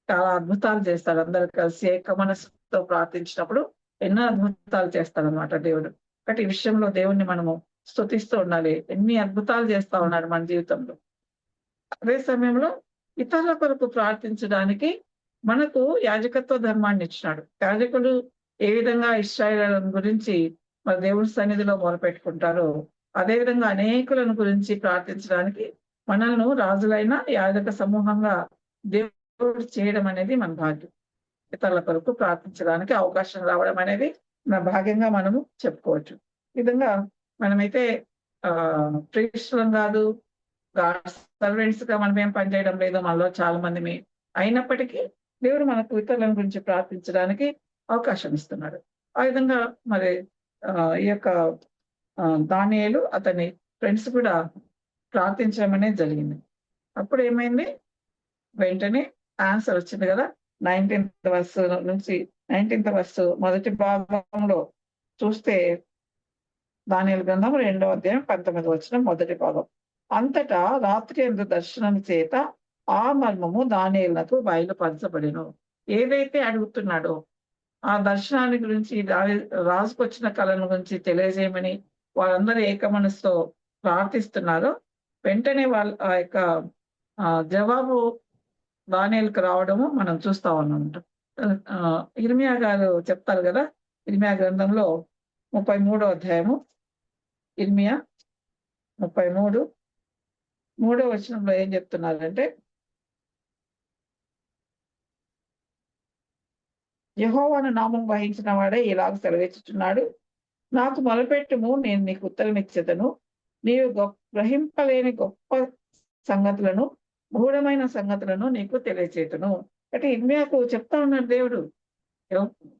చాలా అద్భుతాలు చేస్తాడు. అందరు కలిసి ఏక మనసుతో ప్రార్థించినప్పుడు ఎన్నో అద్భుతాలు చేస్తాడనమాట దేవుడు. కాబట్టి ఈ విషయంలో దేవుణ్ణి మనము స్తుతిస్తూ ఉండాలి. ఎన్ని అద్భుతాలు చేస్తా ఉన్నాడు మన జీవితంలో. అదే సమయంలో ఇతరుల కొరకు ప్రార్థించడానికి మనకు యాజకత్వ ధర్మాన్ని ఇచ్చినాడు. యాజకులు ఏ విధంగా ఇశ్రాయేలుల గురించి మన దేవుడి సన్నిధిలో మొరపెట్టుకుంటారో అదేవిధంగా అనేకులను గురించి ప్రార్థించడానికి మనల్ని రాజులైన యాజక సమూహంగా దేవుడు చేయడం అనేది మన భాగ్యం. ఇతరుల కొరకు ప్రార్థించడానికి అవకాశం రావడం అనేది మన భాగ్యంగా మనము చెప్పుకోవచ్చు. ఈ విధంగా మనమైతే ప్రీస్టులం కాదు, సర్వెంట్స్ గా మనం ఏం పనిచేయడం లేదు మనలో చాలా మంది. అయినప్పటికీ దేవుడు మనకు ఇతరుల గురించి ప్రార్థించడానికి అవకాశం ఇస్తున్నాడు. ఆ విధంగా మరి ఈ యొక్క దానియేలు అతని ఫ్రెండ్స్ కూడా ప్రార్థించడం అనేది జరిగింది. అప్పుడు ఏమైంది, వెంటనే ఆన్సర్ వచ్చింది కదా. 19th వర్స్ నుంచి 19th వర్స్ మొదటి భాగంలో చూస్తే దానియేలు గ్రంథం 2వ అధ్యాయం 19వ వచనం మొదటి భాగం. అంతటా రాత్రి యందు దర్శనం చేత ఆ మర్మము దానియేలునకు బయలుపరచబడెను. ఏదైతే అడుగుతున్నాడో ఆ దర్శనాన్ని గురించి, రాజుకొచ్చిన కళను గురించి తెలియజేయమని వాళ్ళందరూ ఏక మనసుతో ప్రార్థిస్తున్నారో వెంటనే వాళ్ళ ఆ యొక్క జవాబు దానియేలుకు రావడము మనం చూస్తా ఉన్నాం. ఇర్మియా గారు చెప్తారు కదా, ఇర్మియా గ్రంథంలో 33వ అధ్యాయము, ఇర్మియా 33 3వ వచనంలో ఏం చెప్తున్నారంటే, యెహోవాను నామం వహించిన వాడే ఇలాగ సెలవిచ్చుచున్నాడు, నాకు మొరపెట్టుము, నేను నీకు ఉత్తరమిచ్చేదను, నీవు గ్రహింపలేని గొప్ప సంగతులను, గూఢమైన సంగతులను నీకు తెలియచేతును. అంటే ఇర్మియాకు చెప్తా ఉన్నాడు దేవుడు,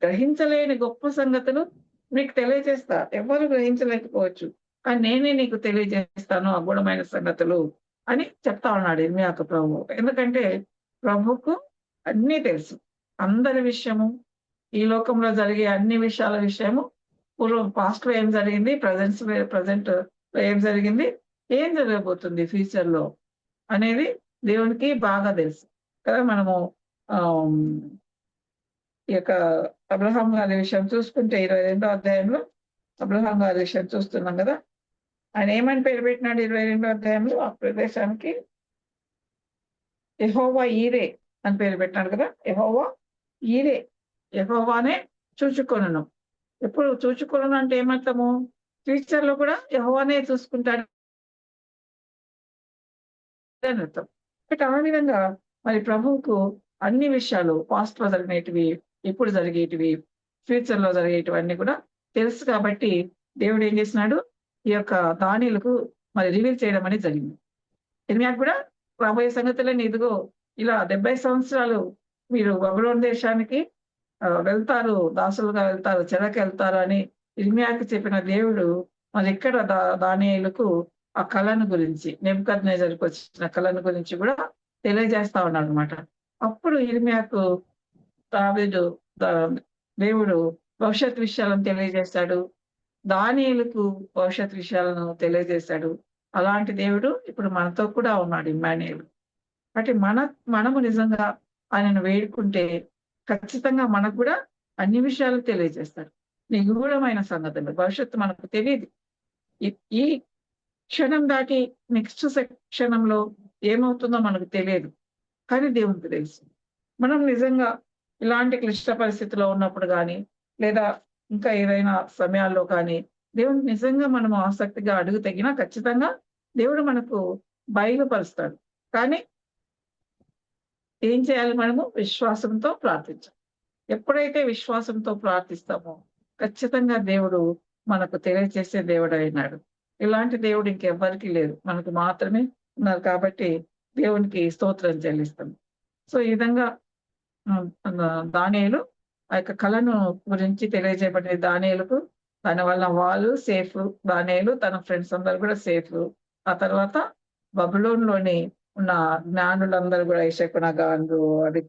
గ్రహించలేని గొప్ప సంగతులు నీకు తెలియజేస్తా. ఎవరు గ్రహించలేకపోవచ్చు, కానీ నేనే నీకు తెలియజేస్తాను ఆ గూఢమైన సంగతులు అని చెప్తా ఉన్నాడు ఇర్మియాకు ప్రభు. ఎందుకంటే ప్రభుకు అన్నీ తెలుసు, అందరి విషయము, ఈ లోకంలో జరిగే అన్ని విషయాల విషయము, పూర్వం పాస్ట్ లో ఏం జరిగింది, ప్రజెంట్ లో ఏం జరిగింది, ఏం జరగబోతుంది ఫ్యూచర్ లో అనేది దేవునికి బాగా తెలుసు కదా. మనము ఈ యొక్క అబ్రహాం గారి విషయం చూసుకుంటే 22వ అధ్యాయంలో అబ్రహాం గారి విషయం చూస్తున్నాం కదా. ఆయన ఏమని పేరు పెట్టినాడు 22వ అధ్యాయంలో? ఆ ప్రదేశానికి యెహోవా ఈరే అని పేరు పెట్టినాడు కదా. యెహోవా ఈరే, యెహోవానే చూచుకొనును. ఎప్పుడు చూచుకొనును అంటే ఏమర్థము? ఫ్యూచర్ లో కూడా యెహోవానే చూసుకుంటాడు అని అర్థం. బట్ ఆ విధంగా మరి ప్రభువుకు అన్ని విషయాలు, పాస్ట్ లో జరిగినటివి, ఇప్పుడు జరిగేటివి, ఫ్యూచర్ లో జరిగేటివన్నీ కూడా తెలుసు. కాబట్టి దేవుడు ఏం చేసినాడు, ఈ యొక్క దానియేలుకు మరి రివీల్ చేయడం అనేది జరిగింది. ఇర్మియాకు కూడా రాబోయే సంగతులని, ఇదిగో ఇలా 70 సంవత్సరాలు మీరు బబులోను దేశానికి వెళ్తారు, దాసులుగా వెళ్తారు, చెరకు వెళ్తారు అని ఇర్మియాకు చెప్పిన దేవుడు మరి ఇక్కడ దానియేలుకు ఆ కళను గురించి, నెబుకద్నెజరుకు వచ్చిన కళను గురించి కూడా తెలియజేస్తా ఉన్నాడు అనమాట. అప్పుడు ఇర్మియాకు దేవుడు భవిష్యత్ విషయాలను తెలియజేశాడు, దానియేలుకు భవిష్యత్ విషయాలను తెలియజేశాడు. అలాంటి దేవుడు ఇప్పుడు మనతో కూడా ఉన్నాడు, ఇమ్మానుయేలు. కాబట్టి మనము నిజంగా ఆయనను వేడుకుంటే ఖచ్చితంగా మనకు కూడా అన్ని విషయాలు తెలియజేస్తాడు. నిగూఢమైన సంగతులు, భవిష్యత్తు మనకు తెలియదు. ఈ క్షణం దాటి నెక్స్ట్ క్షణంలో ఏమవుతుందో మనకు తెలియదు, కానీ దేవునికి తెలుసు. మనం నిజంగా ఇలాంటి క్లిష్ట పరిస్థితిలో ఉన్నప్పుడు కానీ, లేదా ఇంకా ఏదైనా సమయాల్లో కానీ దేవుడు నిజంగా మనము ఆసక్తిగా అడుగు తగినా ఖచ్చితంగా దేవుడు మనకు బయలుపరుస్తాడు. కానీ ఏం చేయాలి? మనము విశ్వాసంతో ప్రార్థించాలి. ఎప్పుడైతే విశ్వాసంతో ప్రార్థిస్తామో ఖచ్చితంగా దేవుడు మనకు తెలియజేసే దేవుడు అయినాడు. ఇలాంటి దేవుడు ఇంకెవ్వరికి లేదు, మనకు మాత్రమే ఉన్నారు. కాబట్టి దేవునికి స్తోత్రం చెల్లిస్తాం. సో ఈ విధంగా దానియేలు ఆ యొక్క కళను గురించి తెలియజేయబడిన దానియేలుకు, దానివల్ల వాళ్ళు సేఫ్, దానియేలు తన ఫ్రెండ్స్ అందరు కూడా సేఫ్. ఆ తర్వాత బబులోన్లోని ఉన్న జ్ఞానులందరూ కూడా, యెషకనగాండ్రు, అది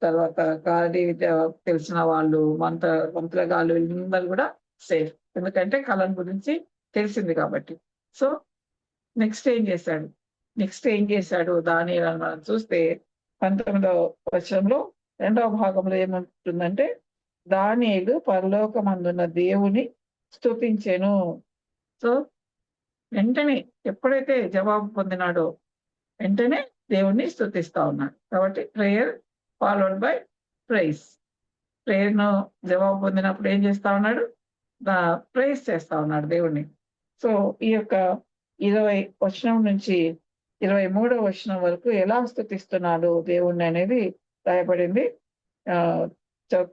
తర్వాత గాడి విద్య తెలిసిన వాళ్ళు, మంత్రగాళ్ళు, వీళ్ళందరూ కూడా సేఫ్, ఎందుకంటే కళను గురించి తెలిసింది కాబట్టి. సో నెక్స్ట్ ఏం చేశాడు దానియేలు అని మనం చూస్తే 19వ వచనంలో 2వ భాగంలో ఏముంటుందంటే, దానియేలు పరలోకమందున్న దేవుని స్తుతించెను. సో వెంటనే ఎప్పుడైతే జవాబు పొందినాడో వెంటనే దేవుణ్ణి స్తుతిస్తా ఉన్నాడు. కాబట్టి prayer followed by praise. Prayer ను జవాబు పొందినప్పుడు ఏం చేస్తా ఉన్నాడు? ప్రైజ్ చేస్తా ఉన్నాడు దేవుణ్ణి. సో ఈ యొక్క 20 వచనం నుంచి 23వ వచనం వరకు ఎలా స్తుతిస్తున్నాడు దేవుణ్ణి అనేది రాయబడింది.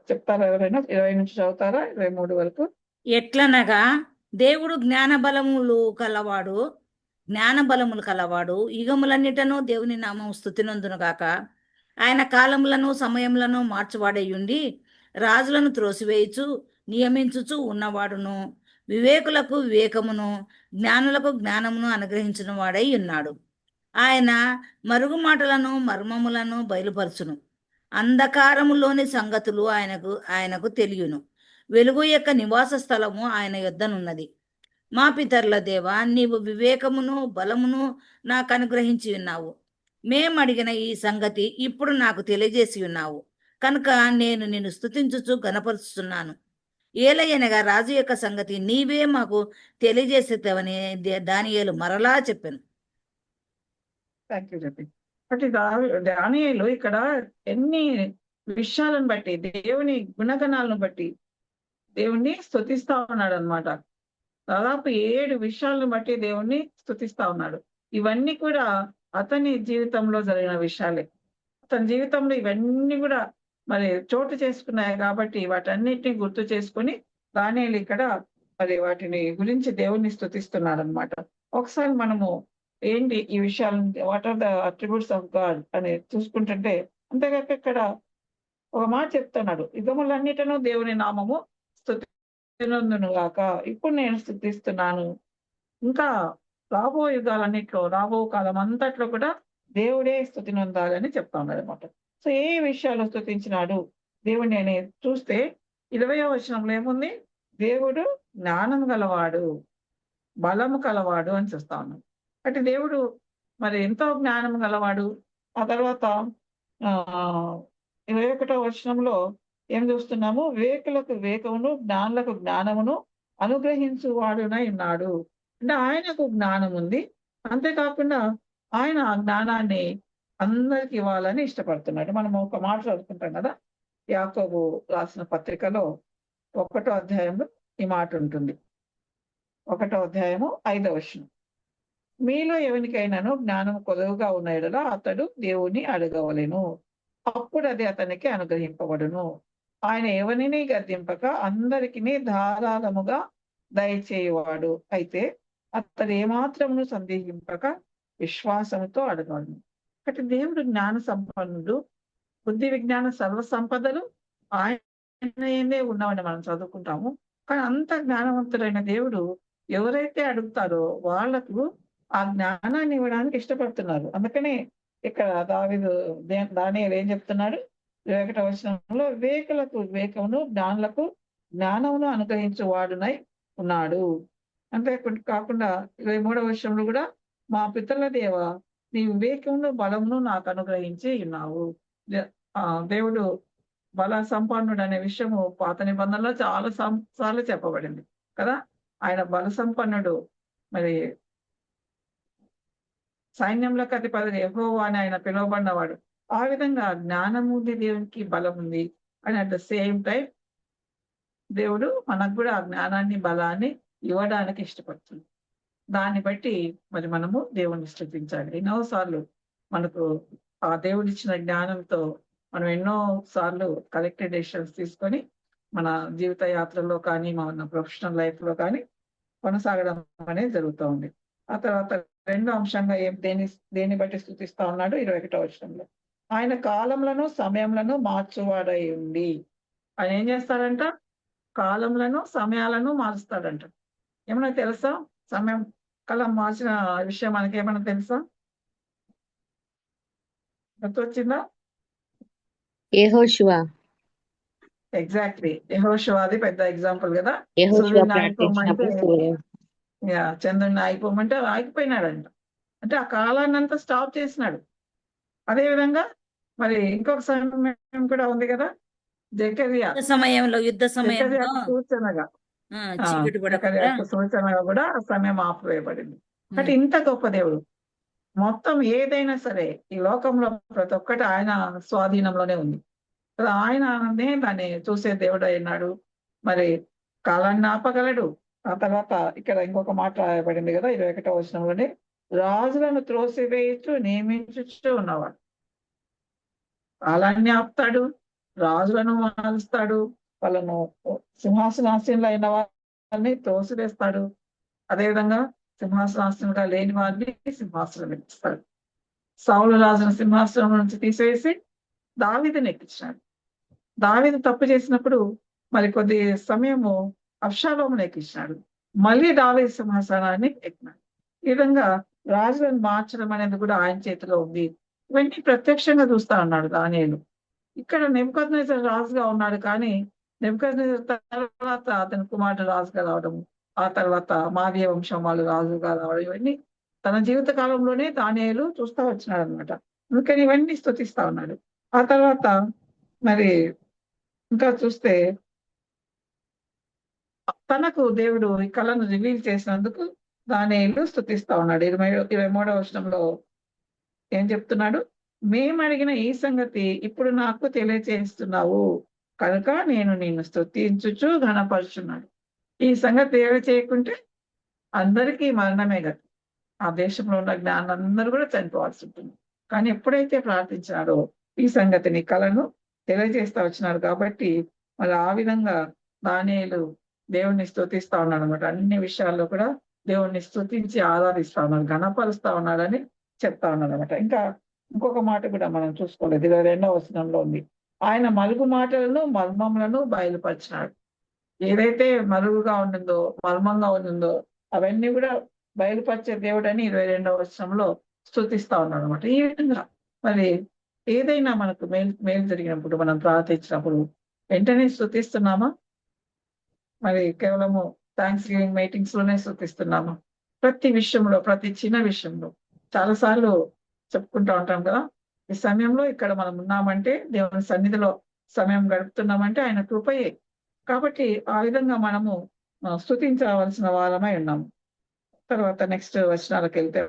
చెప్తారా ఎవరైనా? 20 నుంచి చదువుతారా 23 వరకు? ఎట్లనగా దేవుడు జ్ఞానబలములు కలవాడు, యుగములన్నిటను దేవుని నామం స్తుతినందును గాక. ఆయన కాలములను సమయములను మార్చువాడయుండి రాజులను త్రోసివేయుచు నియమించుచు ఉన్నవాడును, వివేకులకు వివేకమును, జ్ఞానులకు జ్ఞానమును అనుగ్రహించిన వాడై ఉన్నాడు. ఆయన మరుగు మాటలను మర్మములను బయలుపరచును. అంధకారములోని సంగతులు ఆయనకు తెలియను. వెలుగు యొక్క నివాస స్థలము ఆయన యొద్దనున్నది. మా పితరుల దేవా, నీవు వివేకమును బలమును నాకు అనుగ్రహించి ఉన్నావు. మేము అడిగిన ఈ సంగతి ఇప్పుడు నాకు తెలియజేసి ఉన్నావు కనుక నేను నిన్ను స్తుతించుచు గణపరుస్తున్నాను. ఏలయనగా రాజు యొక్క సంగతి నీవే మాకు తెలియజేసేవని దానియేలు మరలా చెప్పాను. థ్యాంక్ యూ చెప్పి బట్ దానియేలు ఇక్కడ ఎన్ని విషయాలను బట్టి, దేవుని గుణగణాలను బట్టి దేవుణ్ణి స్తుతిస్తా ఉన్నాడు అనమాట. దాదాపు 7 విషయాలను బట్టి దేవుణ్ణి స్తుతిస్తా ఉన్నాడు. ఇవన్నీ కూడా అతని జీవితంలో జరిగిన విషయాలే. అతని జీవితంలో ఇవన్నీ కూడా మరి చోటు చేసుకున్నాయి కాబట్టి వాటన్నిటిని గుర్తు చేసుకొని దానియేలు ఇక్కడ మరి వాటిని గురించి దేవుణ్ణి స్తుతిస్తున్నాడు అనమాట. ఒకసారి మనము ఏంటి ఈ విషయాలు, what are the attributes of God అని చూసుకుంటుంటే, అంతేకాక ఇక్కడ ఒక మాట చెప్తున్నాడు, యుగములన్నిటను దేవుని నామము స్తుతినందును గాక. ఇప్పుడు నేను స్తుతిస్తున్నాను. ఇంకా రాబో యుగాలన్నిట్లో, రాబో కాలం అంతట్లో కూడా దేవుడే స్తుతి నొందాలని చెప్తా ఉన్నాడు అనమాట. సో ఏ విషయాలు స్తుతించినాడు దేవుడిని అని చూస్తే 20వ వచనంలో ఏముంది? దేవుడు జ్ఞానం గలవాడు, బలము కలవాడు అని చూస్తా ఉన్నాం. అంటే దేవుడు మరి ఎంతో జ్ఞానం గలవాడు. ఆ తర్వాత 21వ వచనంలో ఏం చూస్తున్నాము? వివేకులకు వివేకమును, జ్ఞానులకు జ్ఞానమును అనుగ్రహించువాడునై ఉన్నాడు. అంటే ఆయనకు జ్ఞానం ఉంది. అంతేకాకుండా ఆయన ఆ జ్ఞానాన్ని అందరికి ఇవ్వాలని ఇష్టపడుతున్నాడు. మనం ఒక మాట చదువుకుంటాం కదా, యాకోబు రాసిన పత్రికలో 1వ అధ్యాయంలో ఈ మాట ఉంటుంది. 1వ అధ్యాయము 5వ వచనం. మీలో ఎవరికైనాను జ్ఞానం కొదువుగా ఉన్న యెడల అతడు దేవుని అడగవలెను, అప్పుడు అది అతనికి అనుగ్రహింపబడును. ఆయన ఎవరిని గద్దింపక అందరికీ ధారాళముగా దయచేయువాడు. అయితే అతడు ఏమాత్రమును సందేహింపక విశ్వాసముతో అడగవలెను. కాబట్టి దేవుడు జ్ఞాన సంపన్నుడు, బుద్ధి విజ్ఞాన సర్వ సంపదలు ఆయననే ఉన్నవని మనం చదువుకుంటాము. కానీ అంత జ్ఞానవంతుడైన దేవుడు ఎవరైతే అడుగుతారో వాళ్లకు ఆ జ్ఞానాన్ని ఇవ్వడానికి ఇష్టపడుతున్నారు. అందుకనే ఇక్కడ దానియేలు ఏం చెప్తున్నాడు? 21వ వచనంలో వివేకులకు వివేకమును, జ్ఞానులకు జ్ఞానమును అనుగ్రహించు వాడునై ఉన్నాడు. అంతే కాకుండా 23వ వచనంలో కూడా మా పితరుల దేవ, నీ వివేకమును బలమును నాకు అనుగ్రహించి ఉన్నావు. దేవుడు బల సంపన్నుడు అనే విషయము పాత నిబంధనలో చాలా సార్లు చెప్పబడింది కదా. ఆయన బల సంపన్నుడు, మరి సైన్యంలోకి అధిపతి యెహోవా అని ఆయన పిలువబడినవాడు. ఆ విధంగా జ్ఞానం ఉంది, దేవునికి బలం ఉంది. And at the same time దేవుడు మనకు కూడా ఆ జ్ఞానాన్ని, బలాన్ని ఇవ్వడానికి ఇష్టపడుతుంది. దాన్ని బట్టి మరి మనము దేవుణ్ణి స్తుతించాలి. ఎన్నోసార్లు మనకు ఆ దేవుడిచ్చిన జ్ఞానంతో మనం ఎన్నో సార్లు కలెక్టెడ్ డెసిషన్స్ తీసుకొని మన జీవిత యాత్రలో కానీ, మన ప్రొఫెషనల్ లైఫ్ లో కానీ కొనసాగడం అనేది జరుగుతూ ఉంది. ఆ తర్వాత రెండో అంశంగా దేన్ని బట్టి స్తుతిస్తా ఉన్నాడు? 21వ వచనంలో ఆయన కాలంలను సమయంలను మార్చువాడై ఉండి. ఆయన ఏం చేస్తాడంట? కాలంలను సమయాలను మారుస్తాడంట. ఏమన్నా తెలుసా? సమయం కాలం మార్చిన విషయం మనకి ఏమన్నా తెలుసా? గుర్తొచ్చిందా? యెహోషువ. ఎగ్జాక్ట్లీ, యెహోషువ అది పెద్ద ఎగ్జాంపుల్ కదా. యెహోషువ సూర్యుడిని ఆగిపోమంటే, ప్రార్థించినప్పుడు చంద్రుడిని ఆగిపోమంటే ఆగిపోయినాడంట. అంటే ఆ కాలాన్ని అంతా స్టాప్ చేసినాడు. అదే విధంగా మరి ఇంకొక సమయం కూడా ఉంది కదా, జకర్యా. యుద్ధ సమయంలో సూచనగా చీకటి పడకుండా జకర్యాకు సూచనగా కూడా ఆ సమయం ఆపివేయబడింది. అంటే ఇంత గొప్ప దేవుడు. మొత్తం ఏదైనా సరే ఈ లోకంలో ప్రతి ఒక్కటి ఆయన స్వాధీనంలోనే ఉంది. ఆయననే దాన్ని చూసే దేవుడు అయినాడు. మరి కాలాన్ని ఆపగలడు. ఆ తర్వాత ఇక్కడ ఇంకొక మాట రాయబడింది కదా 21వ వచనంలోనే, రాజులను త్రోసివేయచ్చు నియమించు ఉన్నవాడు. కాలాన్ని ఆపుతాడు, రాజులను మారుస్తాడు, వాళ్ళను సింహాసనాసీనులు అయిన వాళ్ళని త్రోసివేస్తాడు. అదేవిధంగా సింహాసనాసీనులుగా లేని వారిని సింహాసనం ఎక్కిస్తాడు. సౌలు రాజును సింహాసనం నుంచి తీసివేసి దావీదుని ఎక్కించాడు. దావీదు తప్పు చేసినప్పుడు మరి కొద్ది సమయము అబ్షాలోమును ఎక్కించాడు. మళ్ళీ దావీదు సింహాసనాన్ని ఎక్కినాడు. ఈ విధంగా రాజులను మార్చడం అనేది కూడా ఆయన చేతిలో ఉంది. ఇవన్నీ ప్రత్యక్షంగా చూస్తా ఉన్నాడు దానియేలు. ఇక్కడ నెబుకద్నెజర్ రాజుగా ఉన్నాడు, కానీ నెబుకద్నెజర్ తర్వాత అతని కుమారుడు రాజుగా రావడం, ఆ తర్వాత మాదీయ వంశం వాళ్ళు రాజుగా రావడం, ఇవన్నీ తన జీవిత కాలంలోనే దానియేలు చూస్తా వచ్చినాడు అనమాట. అందుకని ఇవన్నీ స్తుతిస్తా ఉన్నాడు. ఆ తర్వాత మరి ఇంకా చూస్తే తనకు దేవుడు ఈ కళను రివీల్ చేసినందుకు దానియేలు స్తుతిస్తా ఉన్నాడు. 23వ వచనంలో ఏం చెప్తున్నాడు? మేము అడిగిన ఈ సంగతి ఇప్పుడు నాకు తెలియచేస్తున్నావు కనుక నేను నిన్ను స్తుతించుచు ఘనపరుచున్నాడు. ఈ సంగతి తెలియచేయకుంటే అందరికీ మరణమే గతి. ఆ దేశంలో ఉన్న జ్ఞానులందరూ కూడా చనిపోవాల్సి ఉంటుంది. కానీ ఎప్పుడైతే ప్రార్థించాడో ఈ సంగతిని కళను తెలియజేస్తా వచ్చినాడు. కాబట్టి మరి ఆ విధంగా దానియేలు దేవుణ్ణి స్తుతిస్తా ఉన్నాడు అనమాట. అన్ని విషయాల్లో కూడా దేవుణ్ణి స్తుతించి ఆరాధిస్తా ఉన్నాడు, ఘనపరుస్తా ఉన్నాడని చెప్తా ఉన్నాడు అనమాట. ఇంకా ఇంకొక మాట కూడా మనం చూసుకోలేదు, 22వ వచనంలో ఉంది. ఆయన మలుగు మాటలను మర్మములను బయలుపరిచినాడు. ఏదైతే మరుగుగా ఉండిందో, మర్మంగా ఉండిందో అవన్నీ కూడా బయలుపరిచే దేవుడు అని 22వ వచనంలో స్తుతిస్తా ఉన్నాడు అనమాట. ఈ విధంగా మరి ఏదైనా మనకు మేలు జరిగినప్పుడు, మనం ప్రార్థించినప్పుడు వెంటనే స్తుతిస్తున్నామా? మరి కేవలము థ్యాంక్స్ గివింగ్ మీటింగ్స్ లోనే స్తుతిస్తున్నామా? ప్రతి విషయంలో, ప్రతి చిన్న విషయంలో చాలాసార్లు చెప్పుకుంటూ ఉంటాం కదా, ఈ సమయంలో ఇక్కడ మనం ఉన్నామంటే, దేవుని సన్నిధిలో సమయం గడుపుతున్నామంటే ఆయన కృపయే. కాబట్టి ఆ విధంగా మనము స్తుతించవలసిన వారమై ఉన్నాము. తర్వాత నెక్స్ట్ వచనాలకు వెళ్తే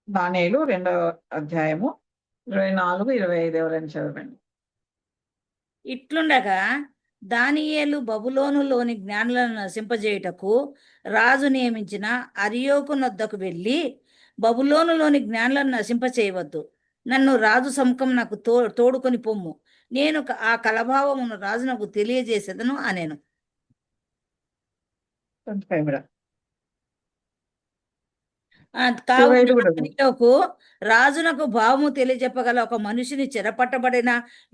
దానియేలు 2వ అధ్యాయము 24, 25 ఎవరైనా చదవండి. ఇట్లుండగా దానియేలు బబులోనులోని జ్ఞానులను నశింపజేయుటకు రాజు నియమించిన అరియోకు నొద్దకు వెళ్ళి, బబులోనులోని జ్ఞానులను నశింపచేయవద్దు, నన్ను రాజు సముఖం నాకు తోడుకొని పొమ్ము, నేను ఆ కలభావమును రాజునకు తెలియజేసేదను అనేను. 25 కూడా. కావున 25 కూడా. అరియోకు రాజునకు భావము తెలియజెప్పగల ఒక మనిషిని చెరపట్టబడిన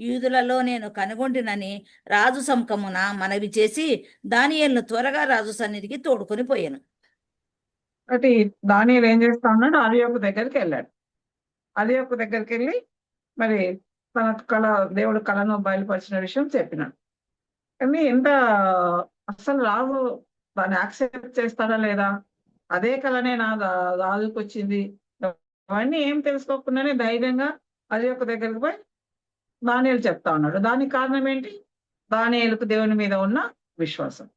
యూదులలో నేను కనుగొంటినని రాజు సముఖమున మనవి చేసి దానియేలును త్వరగా రాజు సన్నిధికి తోడుకొని పోయాను. కాబట్టి దానియేలు ఏం చేస్తా ఉన్నాడు? అరియోకు దగ్గరికి వెళ్ళాడు. అరియోకు దగ్గరికి వెళ్ళి మరి తన దేవుడు కళను బయలుపరిచిన విషయం చెప్పినాడు. కానీ అసలు రాజు దాన్ని యాక్సెప్ట్ చేస్తాడా లేదా? అదే కళనే నా రాజుకు వచ్చింది, అవన్నీ ఏం తెలుసుకోకుండానే ధైర్యంగా అరియోకు దగ్గరికి పోయి దానియేలు చెప్తా ఉన్నాడు. దానికి కారణం ఏంటి? దానియేలుకు దేవుని మీద ఉన్న విశ్వాసం.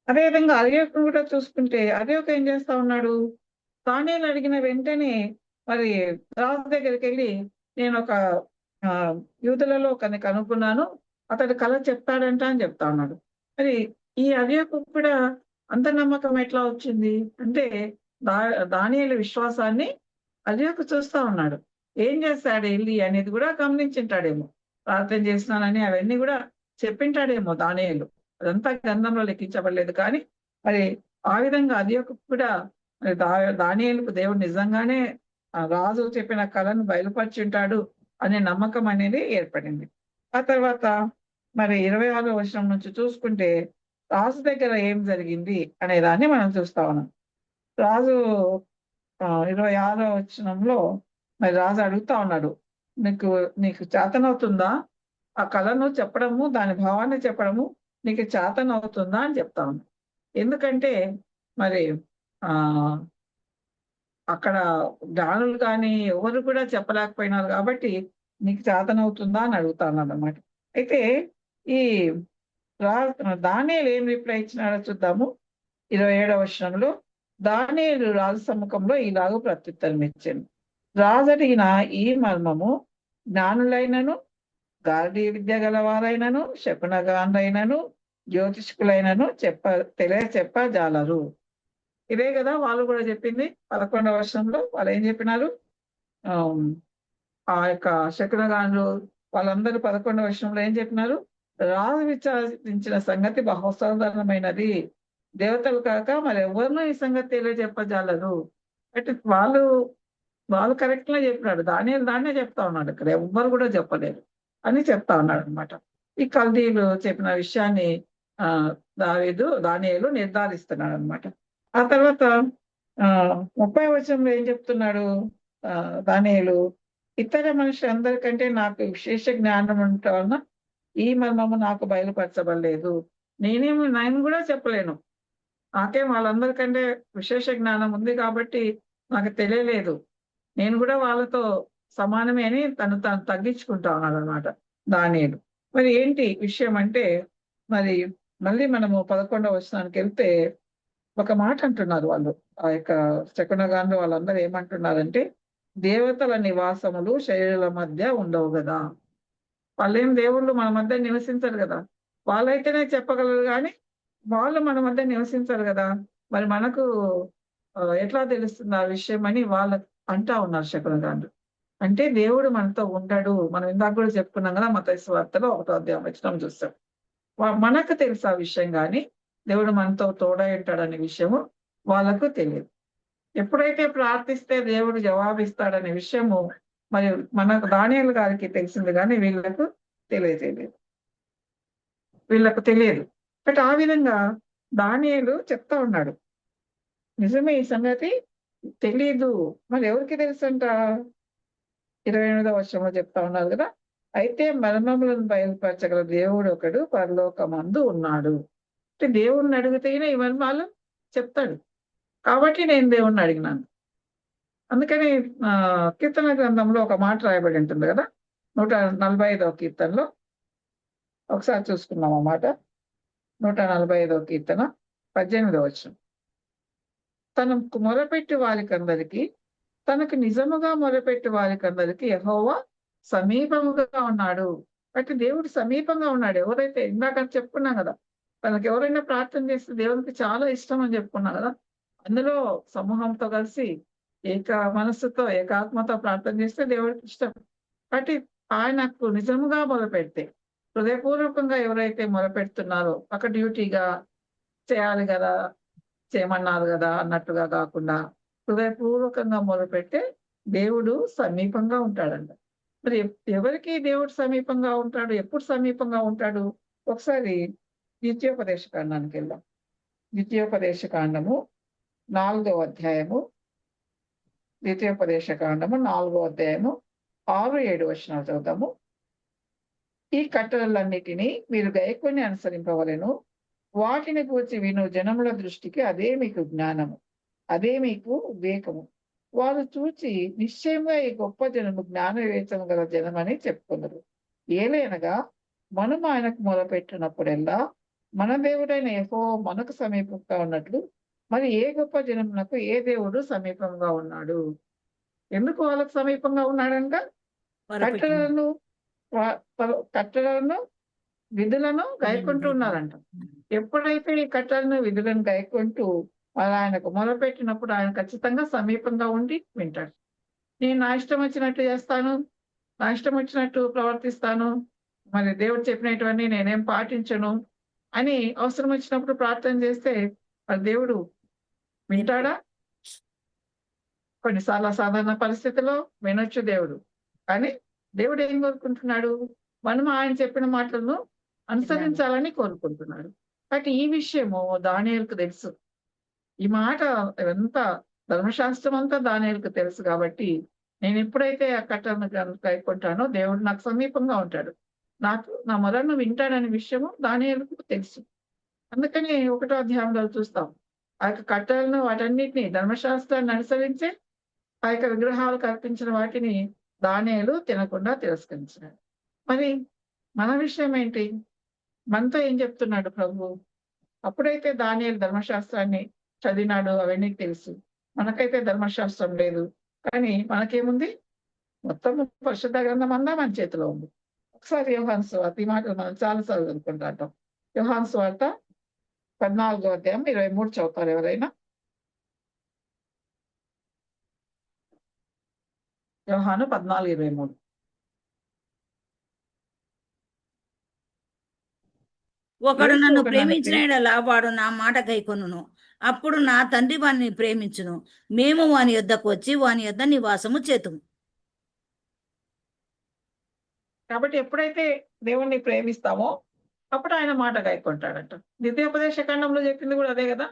అదేవిధంగా అరియోకు కూడా చూసుకుంటే, అరియోకు ఏం చేస్తా ఉన్నాడు? దానియేలు అడిగిన వెంటనే మరి రాజు దగ్గరికి వెళ్ళి, నేను ఒక యూదులలో కనుక్కున్నాను, అతడు కళ చెప్తాడంట అని చెప్తా ఉన్నాడు. మరి ఈ అరియోకు కూడా అంత నమ్మకం ఎట్లా వచ్చింది అంటే, దానియేలు విశ్వాసాన్ని అరియోకు చూస్తా ఉన్నాడు. ఏం చేస్తాడు వెళ్ళి అనేది కూడా గమనించింటాడేమో. ప్రార్థన చేసినానని అవన్నీ కూడా చెప్పింటాడేమో దానియేలు. అదంతా గ్రంథంలో లెక్కించబడలేదు. కానీ మరి ఆ విధంగా అరియోకు కూడా మరి దానియేలుకు దేవుడు నిజంగానే రాజు చెప్పిన కళను బయలుపరిచింటాడు అనే నమ్మకం అనేది ఏర్పడింది. ఆ తర్వాత మరి 26వ వచనం నుంచి చూసుకుంటే రాజు దగ్గర ఏం జరిగింది అనే దాన్ని మనం చూస్తా ఉన్నాం. రాజు 26వ వచనంలో మరి రాజు అడుగుతా ఉన్నాడు, నీకు చేతనవుతుందా ఆ కళను చెప్పడము, దాని భావాన్ని చెప్పడము నీకు చేతనవుతుందా అని చెప్తా ఉన్నాడు. ఎందుకంటే మరి అక్కడ జ్ఞానులు కానీ ఎవరు కూడా చెప్పలేకపోయినారు కాబట్టి నీకు చేతనవుతుందా అని అడుగుతా ఉన్నాడు అన్నమాట. అయితే ఈ దానియేలు ఏం రిప్లై ఇచ్చినాడో చూద్దాము. 27వ వచనంలో దానియేలు రాజు సముఖంలో ఇలాగ ప్రత్యుత్తరం ఇచ్చాను. రాజు అడిగిన ఈ మర్మము జ్ఞానులైనను, గారడీ విద్య గలవారైనను, శకునగాండ్రైనను, జ్యోతిష్కులైనను తెలియచెప్పజాలరు. ఇదే కదా వాళ్ళు కూడా చెప్పింది 11వ వచనంలో. వాళ్ళు ఏం చెప్పినారు? ఆ యొక్క శకునగాండ్రు వాళ్ళందరూ 11వ వచనంలో ఏం చెప్పినారు? రాజు విచారించిన సంగతి బహుసాధారణమైనది, దేవతలు కాక మరి ఎవరినో ఈ సంగతి తెలియజెప్పజాలరు. అంటే వాళ్ళు కరెక్ట్ గా చెప్పినాడు. దానియేలు దాన్నే చెప్తా ఉన్నాడు, ఇక్కడ ఎవ్వరు కూడా చెప్పలేరు అని చెప్తా ఉన్నాడు అనమాట. ఈ కల్దీలు చెప్పిన విషయాన్ని ఆ దానియేలు నిర్ధారిస్తున్నాడు అనమాట. ఆ తర్వాత 30వ వచనంలో ఏం చెప్తున్నాడు దానియేలు? ఇతర మనుషులందరికంటే నాకు విశేష జ్ఞానం ఉండటం వలన ఈ మర్మము నాకు బయలుపరచబడలేదు. నేను కూడా చెప్పలేను. నాకేం వాళ్ళందరికంటే విశేష జ్ఞానం ఉంది కాబట్టి నాకు తెలియలేదు. నేను కూడా వాళ్ళతో సమానమే అని తను తగ్గించుకుంటా ఉన్నాడు అనమాట దానియేలు. మరి ఏంటి విషయం అంటే, మరి మళ్ళీ మనము 11వ వచనానికి వెళ్తే ఒక మాట అంటున్నారు వాళ్ళు. ఆ యొక్క శకునగాండ్రు వాళ్ళందరూ ఏమంటున్నారంటే, దేవతల నివాసములు శరీరాల మధ్య ఉండవు కదా. వాళ్ళేం దేవుళ్ళు మన మధ్య నివసించరు కదా. వాళ్ళైతేనే చెప్పగలరు కానీ వాళ్ళు మన మధ్య నివసించరు కదా. మరి మనకు ఎట్లా తెలుస్తుంది ఆ విషయం అని వాళ్ళు అంటా ఉన్నారు శకునగాండ్రు. అంటే దేవుడు మనతో ఉండడు. మనం ఇందాక కూడా చెప్పుకున్నాం కదా, మత్తయి సువార్తలో 1వ అధ్యాయం వచనం చూస్తాం. మనకు తెలుసు ఆ విషయం కానీ దేవుడు మనతో తోడై ఉంటాడనే విషయము వాళ్ళకు తెలియదు. ఎప్పుడైతే ప్రార్థిస్తే దేవుడు జవాబిస్తాడనే విషయము మరి మనకు దానియేలు గారికి తెలిసింది కానీ వీళ్ళకు తెలియదు. బట్ ఆ విధంగా దానియేలు చెప్తా ఉన్నాడు, నిజమే ఈ సంగతి తెలీదు. మరి ఎవరికి తెలుసంట? 28వ వచనంలో చెప్తా ఉన్నారు కదా, అయితే మర్మములను బయలుపరచగల దేవుడు ఒకడు పరలోకమందు ఉన్నాడు. అంటే దేవుణ్ణి అడిగితేనే ఈ మర్మాలు చెప్తాడు. కాబట్టి నేను దేవుణ్ణి అడిగినాను. అందుకని కీర్తన గ్రంథంలో ఒక మాట రాయబడి ఉంటుంది కదా, 145వ కీర్తనలో ఒకసారి చూసుకున్నాం ఆ మాట. 145వ కీర్తన 18వ వచనం. తనకు మొరపెట్టి వారికందరికీ, తనకు నిజముగా మొరపెట్టి వారికందరికీ యెహోవా సమీపముగా ఉన్నాడు. అంటే దేవుడు సమీపంగా ఉన్నాడు. ఎవరైతే ఇందాక చెప్పుకున్నాం కదా, తనకు ఎవరైనా ప్రార్థన చేస్తే దేవునికి చాలా ఇష్టం అని చెప్పుకున్నాం కదా. అందులో సమూహంతో కలిసి ఏక మనస్సుతో ఏకాత్మతో ప్రార్థన చేస్తే దేవుడికి ఇష్టం. కాబట్టి ఆయనకు నిజముగా మొదలుపెడితే, హృదయపూర్వకంగా ఎవరైతే మొదలుపెడుతున్నారో, ఒక డ్యూటీగా చేయాలి కదా, చేయమన్నారు కదా అన్నట్టుగా కాకుండా హృదయపూర్వకంగా మొదలుపెడితే దేవుడు సమీపంగా ఉంటాడంట. మరి ఎవరికి దేవుడు సమీపంగా ఉంటాడు? ఎప్పుడు సమీపంగా ఉంటాడు? ఒకసారి ద్వితీయోపదేశ కాండానికి వెళ్దాం. ద్వితీయోపదేశ కాండము 4వ అధ్యాయము, ద్వితీయోపదేశ కాండము 4వ అధ్యాయము 6-7 వచనాలు చదువుతాము. ఈ కట్టడలన్నిటినీ మీరు గైకొని అనుసరింపవలెను. వాటిని గూర్చి విను జనముల దృష్టికి అదే మీకు జ్ఞానము, అదే మీకు వివేకము. వారు చూచి నిశ్చయంగా ఈ గొప్ప జనము జ్ఞాన వివేచన గల జనమని చెప్పుకున్నారు. ఏలైనగా మనము ఆయనకు మొదలుపెట్టినప్పుడల్లా మన దేవుడైన యెహోవా మనకు సమీపంగా ఉన్నట్లు మరి ఏ గొప్ప జనమునకు ఏ దేవుడు సమీపంగా ఉన్నాడు? ఎందుకు వాళ్ళకు సమీపంగా ఉన్నాడంట? కట్టడలను విధులను గైకుంటూ ఉన్నారంట. ఎప్పుడైతే ఈ కట్టడలను విధులను గైకుంటూ వాళ్ళు ఆయనకు మొదలుపెట్టినప్పుడు ఆయన ఖచ్చితంగా సమీపంగా ఉండి వింటాడు. నేను నా ఇష్టం వచ్చినట్టు చేస్తాను, నా ఇష్టం వచ్చినట్టు ప్రవర్తిస్తాను, మరి దేవుడు చెప్పినటువన్నీ నేనేం పాటించను అని అవసరం వచ్చినప్పుడు ప్రార్థన చేస్తే మరి దేవుడు వింటాడా? కొన్నిసార్లు అసాధారణ పరిస్థితుల్లో వినొచ్చు దేవుడు. కానీ దేవుడు ఏం కోరుకుంటున్నాడు? మనం ఆయన చెప్పిన మాటలను అనుసరించాలని కోరుకుంటున్నాడు. కాబట్టి ఈ విషయము దానియేలుకు తెలుసు. ఈ మాట ఎంత ధర్మశాస్త్రం అంతా దానియేలుకు తెలుసు. కాబట్టి నేను ఎప్పుడైతే ఆ కట్టడను కైకొంటానో దేవుడు నాకు సమీపంగా ఉంటాడు, నాకు నా మొదలను వింటాడనే విషయము దానియేలుకు తెలుసు. అందుకని 1వ అధ్యాయంలో చూస్తాం, ఆ యొక్క కట్టడలను వాటన్నిటిని ధర్మశాస్త్రాన్ని అనుసరించే ఆ యొక్క విగ్రహాలు కల్పించిన వాటిని దానియేలు తినకుండా తిరస్కరించినాడు. మరి మన విషయం ఏంటి? మనతో ఏం చెప్తున్నాడు ప్రభు? అప్పుడైతే దానియేలు ధర్మశాస్త్రాన్ని చదివినాడు, అవన్నీ తెలుసు. మనకైతే ధర్మశాస్త్రం లేదు. కానీ మనకేముంది? మొత్తం పరిశుద్ధ గ్రంథం అంతా మన చేతిలో ఉంది. ఒకసారి యోహాను సువార్త, ఈ మాటలు మనం చాలాసార్లు అనుకుంటాం. యోహాను సువార్త 14వ అధ్యాయం 23 చదువుతారు ఎవరైనా? యోహాను 14:23. ఒకడు నన్ను ప్రేమించిన యెడల వాడు నా మాట గైకొనును, అప్పుడు నా తండ్రి వానిని ప్రేమించును, మేము వాని యొద్దకు వచ్చి వాని యొద్ద నివాసము చేతుము. కాబట్టి ఎప్పుడైతే దేవుణ్ణి ప్రేమిస్తామో అప్పుడు ఆయన మాట గాయకుంటాడంట. ద్వితీయోపదేశ ఖండంలో చెప్పింది కూడా అదే కదా,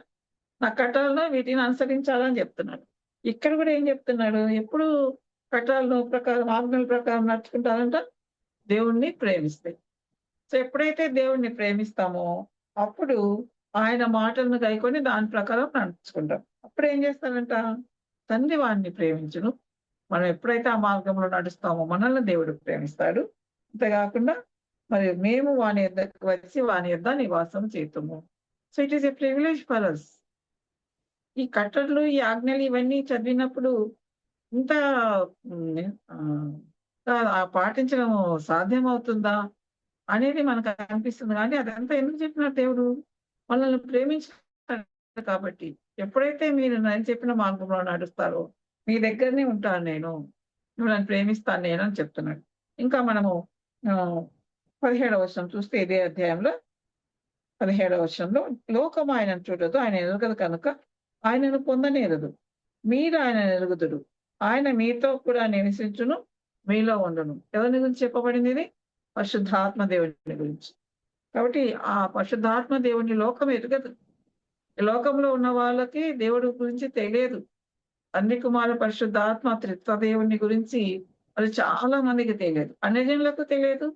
నా కట్టలను వీటిని అనుసరించాలని చెప్తున్నాడు. ఇక్కడ కూడా ఏం చెప్తున్నాడు, ఎప్పుడు కట్టలను ప్రకారం ఆజ్ఞల ప్రకారం నడుచుకుంటారంట దేవుణ్ణి ప్రేమిస్తే. సో ఎప్పుడైతే దేవుణ్ణి ప్రేమిస్తామో అప్పుడు ఆయన మాటలను గైకొని దాని ప్రకారం నడుచుకుంటాం. అప్పుడు ఏం చేస్తాడంట, తండ్రి వాడిని ప్రేమించును. మనం ఎప్పుడైతే ఆ మార్గంలో నడుస్తామో మనల్ని దేవుడు ప్రేమిస్తాడు. అంతేకాకుండా మరి మేము వాని యొద్దకు వచ్చి వాని యొద్ద నివాసం చేతుము. So it is a privilege for us. ఈ కట్టడలు ఈ ఆజ్ఞలు ఇవన్నీ చదివినప్పుడు ఇంత పాటించడం సాధ్యమవుతుందా అనేది మనకు అనిపిస్తుంది. కానీ అదంతా ఎందుకు చెప్పినారు దేవుడు, మనల్ని ప్రేమించారు కాబట్టి. ఎప్పుడైతే మీరు నేను చెప్పిన మార్గంలో నడుస్తారో మీ దగ్గరనే ఉంటాను నేను, మిమ్మల్ని ప్రేమిస్తాను నేను అని చెప్తున్నాడు. ఇంకా మనము 17వ వచనం చూస్తే ఇదే అధ్యాయంలో 17వ వచనంలో, లోకం ఆయనను చూడదు, ఆయన ఎరుగదు కనుక ఆయనను పొందనేరదు. మీరు ఆయన ఎరుగుదురు, ఆయన మీతో కూడా నివసించును, మీలో ఉండును. ఎవరిని గురించి చెప్పబడింది ఇది? పరిశుద్ధాత్మ దేవుని గురించి. కాబట్టి ఆ పరిశుద్ధాత్మ దేవుని లోకం ఎరగదు. ఈ లోకంలో ఉన్న వాళ్ళకి దేవుడి గురించి తెలియదు. అన్ని కుమార పరిశుద్ధాత్మ త్రిత్వ దేవుని గురించి అది చాలా మందికి తెలియదు, అన్యజనులకు తెలియదు.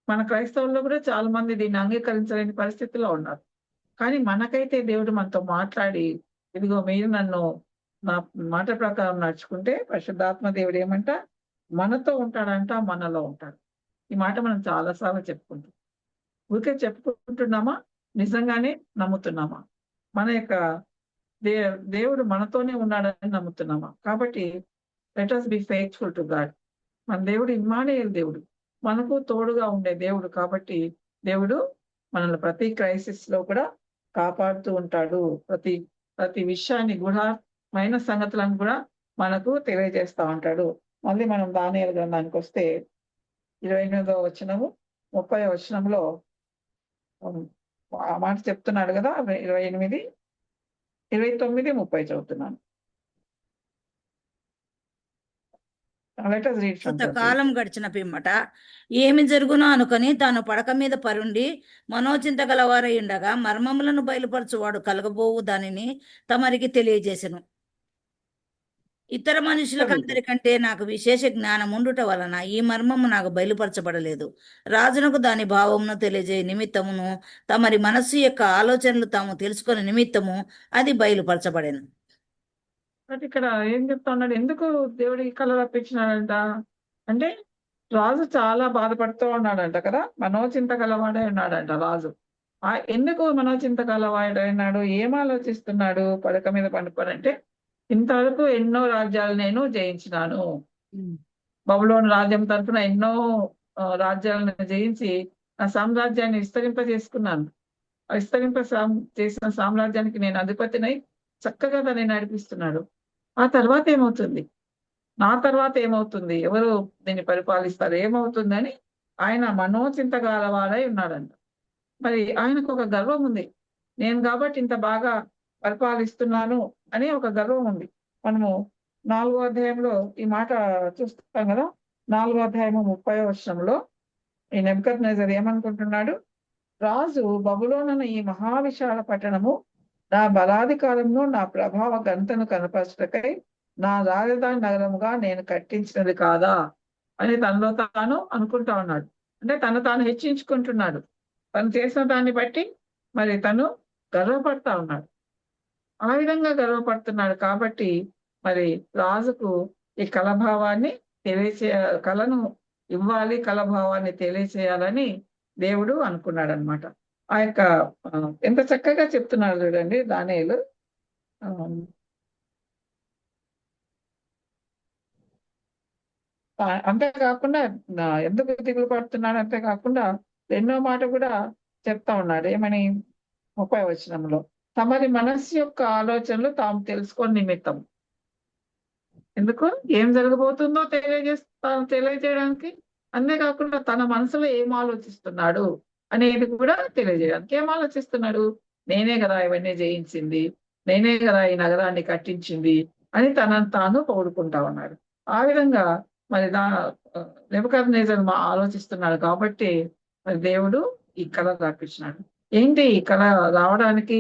మన క్రైస్తవుల్లో కూడా చాలా మంది దీన్ని అంగీకరించలేని పరిస్థితిలో ఉన్నారు. కానీ మనకైతే దేవుడు మనతో మాట్లాడి, ఇదిగో మీరు నన్ను నా మాట ప్రకారం నడుచుకుంటే పరిశుద్ధాత్మ దేవుడు ఏమంట, మనతో ఉంటాడంట, మనలో ఉంటాడు. ఈ మాట మనం చాలాసార్లు చెప్పుకుంటాం. ఊరికే చెప్పుకుంటున్నామా, నిజంగానే నమ్ముతున్నామా? మన యొక్క దేవుడు మనతోనే ఉన్నాడని నమ్ముతున్నామా? కాబట్టి let us B faithful to God. మన దేవుడు ఇమ్మానుయేలు దేవుడు, మనకు తోడుగా ఉండే దేవుడు. కాబట్టి దేవుడు మనల్ని ప్రతి క్రైసిస్ లో కూడా కాపాడుతూ ఉంటాడు. ప్రతి విషయాన్ని గుణమైన సంగతులను కూడా మనకు తెలియజేస్తా ఉంటాడు. మళ్ళీ మనం దానియేలు గ్రంథానికి వస్తే 28వ వచనము 30వ వచనంలో ఆ మాట చెప్తున్నాడు కదా, 28, 29, 30 చదువుతున్నాను. కాలం గడిచిన పిమ్మట ఏమి జరుగునో అనుకొని తాను పడక మీద పరుండి మనోచింత గలవారై ఉండగా మర్మములను బయలుపరచువాడు కలగబోవు దానిని తమరికి తెలియజేసెను. ఇతర మనుషులకందరికంటే నాకు విశేష జ్ఞానం ఉండుట వలన ఈ మర్మము నాకు బయలుపరచబడలేదు. రాజునకు దాని భావమును తెలియజేయ నిమిత్తమును తమరి మనస్సు యొక్క ఆలోచనలు తాము తెలుసుకునే నిమిత్తము అది బయలుపరచబడేను. ఇక్కడ ఏం చెప్తా ఉన్నాడు, ఎందుకు దేవుడికి కళ రప్పించినాడంట అంటే, రాజు చాలా బాధపడుతూ ఉన్నాడంట కదా, మనోచింత గలవాడే ఉన్నాడంట రాజు. ఎందుకు మనోచింత గలవాడైనాడు, ఏం ఆలోచిస్తున్నాడు పడక మీద పండుకోనంటే, ఇంతవరకు ఎన్నో రాజ్యాలు నేను జయించినాను, బబులోను రాజ్యం తరఫున ఎన్నో రాజ్యాలను జయించి నా సామ్రాజ్యాన్ని విస్తరింపజేసుకున్నాను. చేసిన సామ్రాజ్యానికి నేను అధిపతినై చక్కగా దాన్ని నడిపిస్తున్నాడు. ఆ తర్వాత ఏమవుతుంది, నా తర్వాత ఏమవుతుంది, ఎవరు దీన్ని పరిపాలిస్తారు, ఏమవుతుందని ఆయన మనోచింత గలవాడై ఉన్నాడంట. మరి ఆయనకు ఒక గర్వం ఉంది, నేను కాబట్టి ఇంత బాగా పరిపాలిస్తున్నాను అని ఒక గర్వం ఉంది. మనము 4వ అధ్యాయంలో ఈ మాట చూస్తాం కదా, 4వ అధ్యాయము 30వ వచనంలో ఈ నెబుకద్నెజర్ ఏమనుకుంటున్నాడు, రాజు బబులోనున్న ఈ మహావిశాల పట్టణము నా బలాధికారంలో నా ప్రభావ గంటను కనపరచటకై నా రాజధాని నగరముగా నేను కట్టించినది కాదా అని తనలో తాను అనుకుంటా ఉన్నాడు. అంటే తాను హెచ్చించుకుంటున్నాడు. తను చేసిన దాన్ని బట్టి మరి తను గర్వపడతా ఉన్నాడు. ఆ విధంగా గర్వపడుతున్నాడు కాబట్టి మరి రాజుకు ఈ కళభావాన్ని కళను ఇవ్వాలి, కళభావాన్ని తెలియచేయాలని దేవుడు అనుకున్నాడు అనమాట. ఆ యొక్క ఎంత చక్కగా చెప్తున్నారు చూడండి దానియేలు. అంతేకాకుండా ఎందుకు దిగులు పడుతున్నాడు, అంతేకాకుండా ఎన్నో మాట కూడా చెప్తా ఉన్నాడు. ఏమని 30వ వచనంలో, తమరి మనస్సు యొక్క ఆలోచనలు తాము తెలుసుకొని నిమిత్తం. ఎందుకు, ఏం జరగబోతుందో తెలియజేయడానికి, అంతేకాకుండా తన మనసులో ఏం ఆలోచిస్తున్నాడు అనేది కూడా తెలియజేయడానికి. ఏం ఆలోచిస్తున్నాడు, నేనే కదా ఇవన్నీ జయించింది, నేనే కదా ఈ నగరాన్ని కట్టించింది అని తనను తాను పొగుడుకుంటా ఉన్నాడు. ఆ విధంగా మరి నెబుకద్నెజర్ ఆలోచిస్తున్నాడు కాబట్టి మరి దేవుడు ఈ కళ రప్పించినాడు. ఏంటి ఈ కళ రావడానికి,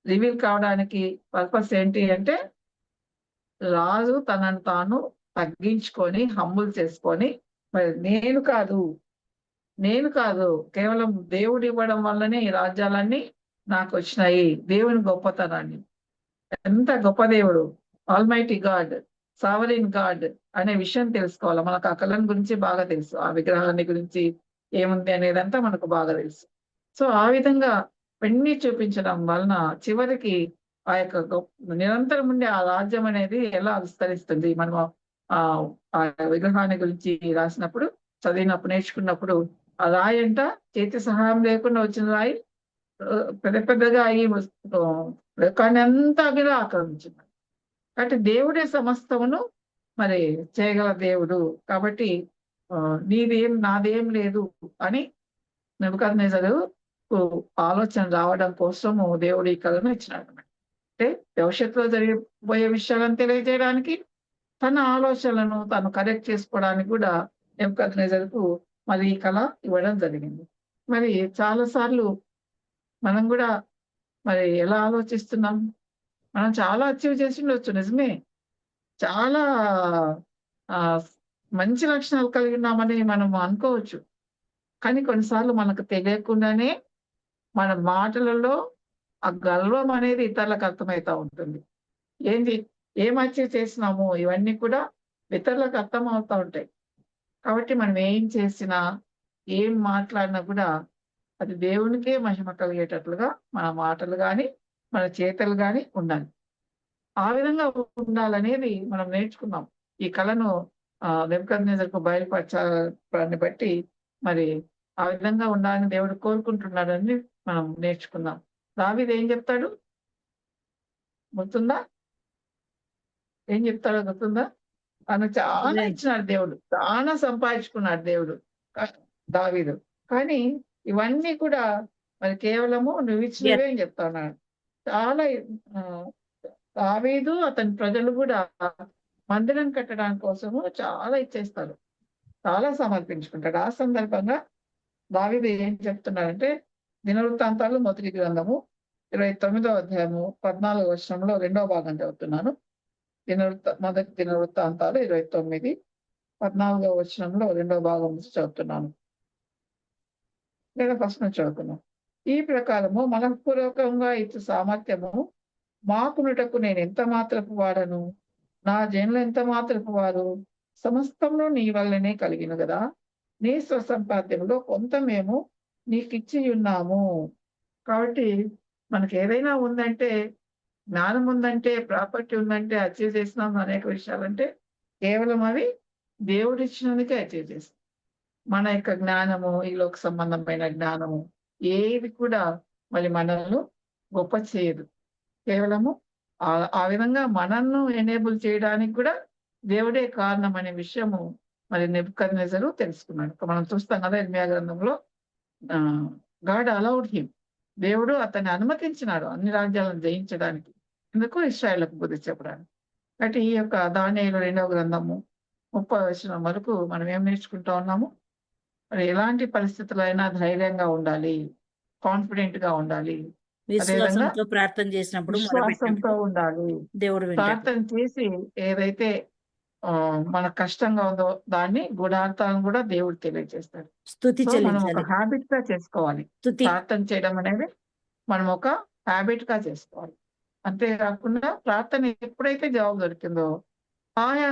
రివీల్ కావడానికి పర్పస్ ఏంటి అంటే, రాజు తనను తాను తగ్గించుకొని హంబుల్ చేసుకొని, మరి నేను కాదు కేవలం దేవుడు ఇవ్వడం వల్లనే ఈ రాజ్యాలన్నీ నాకు వచ్చినాయి. దేవుని గొప్పతనాన్ని, ఎంత గొప్ప దేవుడు, ఆల్మైటీ గాడ్, సావరిన్ గాడ్ అనే విషయం తెలుసుకోవాలి. మనకు ఆ కళను గురించి బాగా తెలుసు, ఆ విగ్రహాన్ని గురించి ఏముంది అనేదంతా మనకు బాగా తెలుసు. సో ఆ విధంగా పెన్ని చూపించడం వలన చివరికి ఆ యొక్క నిరంతరం ఉండే ఆ రాజ్యం అనేది ఎలా విస్తరిస్తుంది. మనం ఆ విగ్రహాన్ని గురించి రాసినప్పుడు, చదివినప్పుడు, నేర్చుకున్నప్పుడు ఆ రాయి అంట చేతి సహాయం లేకుండా వచ్చిన రాయి పెద్ద పెద్దగా అయ్యి లోకాన్ని అంతా కూడా ఆక్రమించింది. కాబట్టి దేవుడే సమస్తమును మరి చేయగల దేవుడు. కాబట్టి నాదేం లేదు అని నెబుకద్నెజరు ఆలోచన రావడం కోసము దేవుడు ఈ కళను ఇచ్చినాడు. అంటే భవిష్యత్తులో జరిగిపోయే విషయాలను తెలియజేయడానికి, తన ఆలోచనలను తను కరెక్ట్ చేసుకోవడానికి కూడా నెబుకద్నెజరుకు మరి ఈ కళ ఇవ్వడం జరిగింది. మరి చాలా సార్లు మనం కూడా మరి ఎలా ఆలోచిస్తున్నాం? మనం చాలా అచీవ్ చేసి ఉండొచ్చు, నిజమే. చాలా మంచి లక్షణాలు కలిగి ఉన్నామని మనం అనుకోవచ్చు. కానీ కొన్నిసార్లు మనకు తెలియకుండానే మన మాటలలో ఆ గర్వం అనేది ఇతరులకు అర్థమవుతా ఉంటుంది. ఏం అచీవ్ చేసినాము ఇవన్నీ కూడా ఇతరులకు అర్థం అవుతా ఉంటాయి. కాబట్టి మనం ఏం చేసినా, ఏం మాట్లాడినా కూడా అది దేవునికే మహిమ కలిగేటట్లుగా మన మాటలు కానీ, మన చేతలు కానీ ఉండాలి. ఆ విధంగా ఉండాలనేది మనం నేర్చుకున్నాం. ఈ కళను నెబుకద్నెజరుకు బయలుపరచాలని బట్టి మరి ఆ విధంగా ఉండాలని దేవుడు కోరుకుంటున్నాడని మనం నేర్చుకున్నాం. దావీదు ఏం చెప్తాడు గుర్తుందా? ఏం చెప్తాడో గుర్తుందా? తను చాలా ఇచ్చినాడు దేవుడు, చాలా సంపాదించుకున్నాడు దేవుడు దావీదు. కానీ ఇవన్నీ కూడా మరి కేవలము నువ్వు ఇచ్చినవే అని చెప్తా ఉన్నాడు. చాలా దావీదు అతని ప్రజలు కూడా మందిరం కట్టడానికి కోసము చాలా ఇచ్చేస్తారు, చాలా సమర్పించుకుంటాడు. ఆ సందర్భంగా దావీదు ఏం చెప్తున్నాడంటే, దినవృత్తాంతాలు మొదటి గ్రంథము 29వ అధ్యాయము 14వ వచనంలో 2వ భాగం చదువుతున్నాను. మొదటి దినవృత్తాంతాలు 29, 14వ వచనంలో 2వ భాగం నుంచి చదువుతున్నాను. లేదా ఫస్ట్ నుంచి చదువుతున్నాను. ఈ ప్రకారము మనఃపూర్వకంగా ఇచ్చే సామర్థ్యము మాకునుటకు నేను ఎంత మాత్రపు వాడను, నా జనులు ఎంత మాత్రపు వారు, సమస్తమును నీ వల్లనే కలిగిన కదా. నీ స్వసంపాద్యంలో కొంత మేము నీకిచ్చి ఉన్నాము. కాబట్టి మనకి ఏదైనా ఉందంటే, జ్ఞానం ఉందంటే, ప్రాపర్టీ ఉందంటే, అచీవ్ చేసినాం అనేక విషయాలంటే కేవలం అవి దేవుడిచ్చినందుకే అచీవ్ చేస్తాం. మన యొక్క జ్ఞానము, ఈ లోక సంబంధమైన జ్ఞానము ఏది కూడా మరి మనల్ని గొప్ప చేయదు. కేవలము ఆ విధంగా మనల్ని ఎనేబుల్ చేయడానికి కూడా దేవుడే కారణం అనే విషయము మరి నెబుకద్నెజరు తెలుసుకున్నాడు. మనం చూస్తాం కదా ఇర్మియా గ్రంథంలో, గాడ్ అలౌడ్ హిమ్, దేవుడు అతన్ని అనుమతించినాడు అన్ని రాజ్యాలను జయించడానికి. ఎందుకు? ఇశ్రాయేలుకు బుద్ధి చెప్పడానికి. కాబట్టి ఈ యొక్క దానియేలు 2వ గ్రంథము 30వ వచనం వరకు మనం ఏం నేర్చుకుంటా ఉన్నాము? మరి ఎలాంటి పరిస్థితులైనా ధైర్యంగా ఉండాలి, కాన్ఫిడెంట్ గా ఉండాలి, విశ్వాసంతో ప్రార్థన చేసినప్పుడు విశ్వాసంతో ఉండాలి. దేవుడు ప్రార్థన చేసి ఏదైతే మన కష్టంగా ఉందో దాన్ని గుడార్థాలను కూడా దేవుడు తెలియజేస్తాడు. స్తుతి మనం ఒక చెల్లించాలి. హ్యాబిట్ గా చేసుకోవాలి. స్తుతి ప్రార్థన చేయడం అనేది మనం ఒక హ్యాబిట్ గా చేసుకోవాలి. అంతేకాకుండా ప్రార్థన ఎప్పుడైతే జవాబు దొరికిందో, ఆయా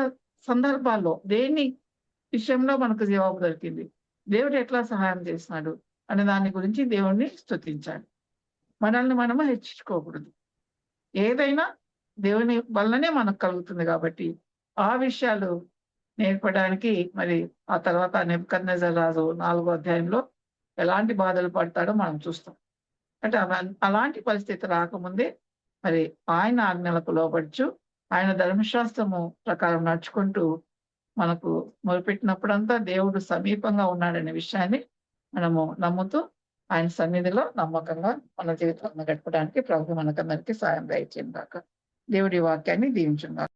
సందర్భాల్లో దేని విషయంలో మనకు జవాబు దొరికింది, దేవుడు ఎట్లా సహాయం చేసినాడు అనే దాని గురించి దేవుణ్ణి స్తుతించాలి. మనల్ని మనము హెచ్చించుకోకూడదు. ఏదైనా దేవుని వల్లనే మనకు కలుగుతుంది. కాబట్టి ఆ విషయాలు నేర్పడానికి మరి ఆ తర్వాత నెబుకద్నెజర్ రాజు 4వ అధ్యాయంలో ఎలాంటి బాధలు పడతాడో మనం చూస్తాం. అంటే అలాంటి పరిస్థితి రాకముందే మరి ఆయన ఆజ్ఞలకు లోబడుచు, ఆయన ధర్మశాస్త్రము ప్రకారం నడుచుకుంటూ మనకు మొదలుపెట్టినప్పుడంతా దేవుడు సమీపంగా ఉన్నాడనే విషయాన్ని మనము నమ్ముతూ ఆయన సన్నిధిలో నమ్మకంగా మన జీవితాలను గడపడానికి ప్రభు మనకందరికీ సాయం దయచేయండి గాక. దేవుడి వాక్యాన్ని దీవించుగాక.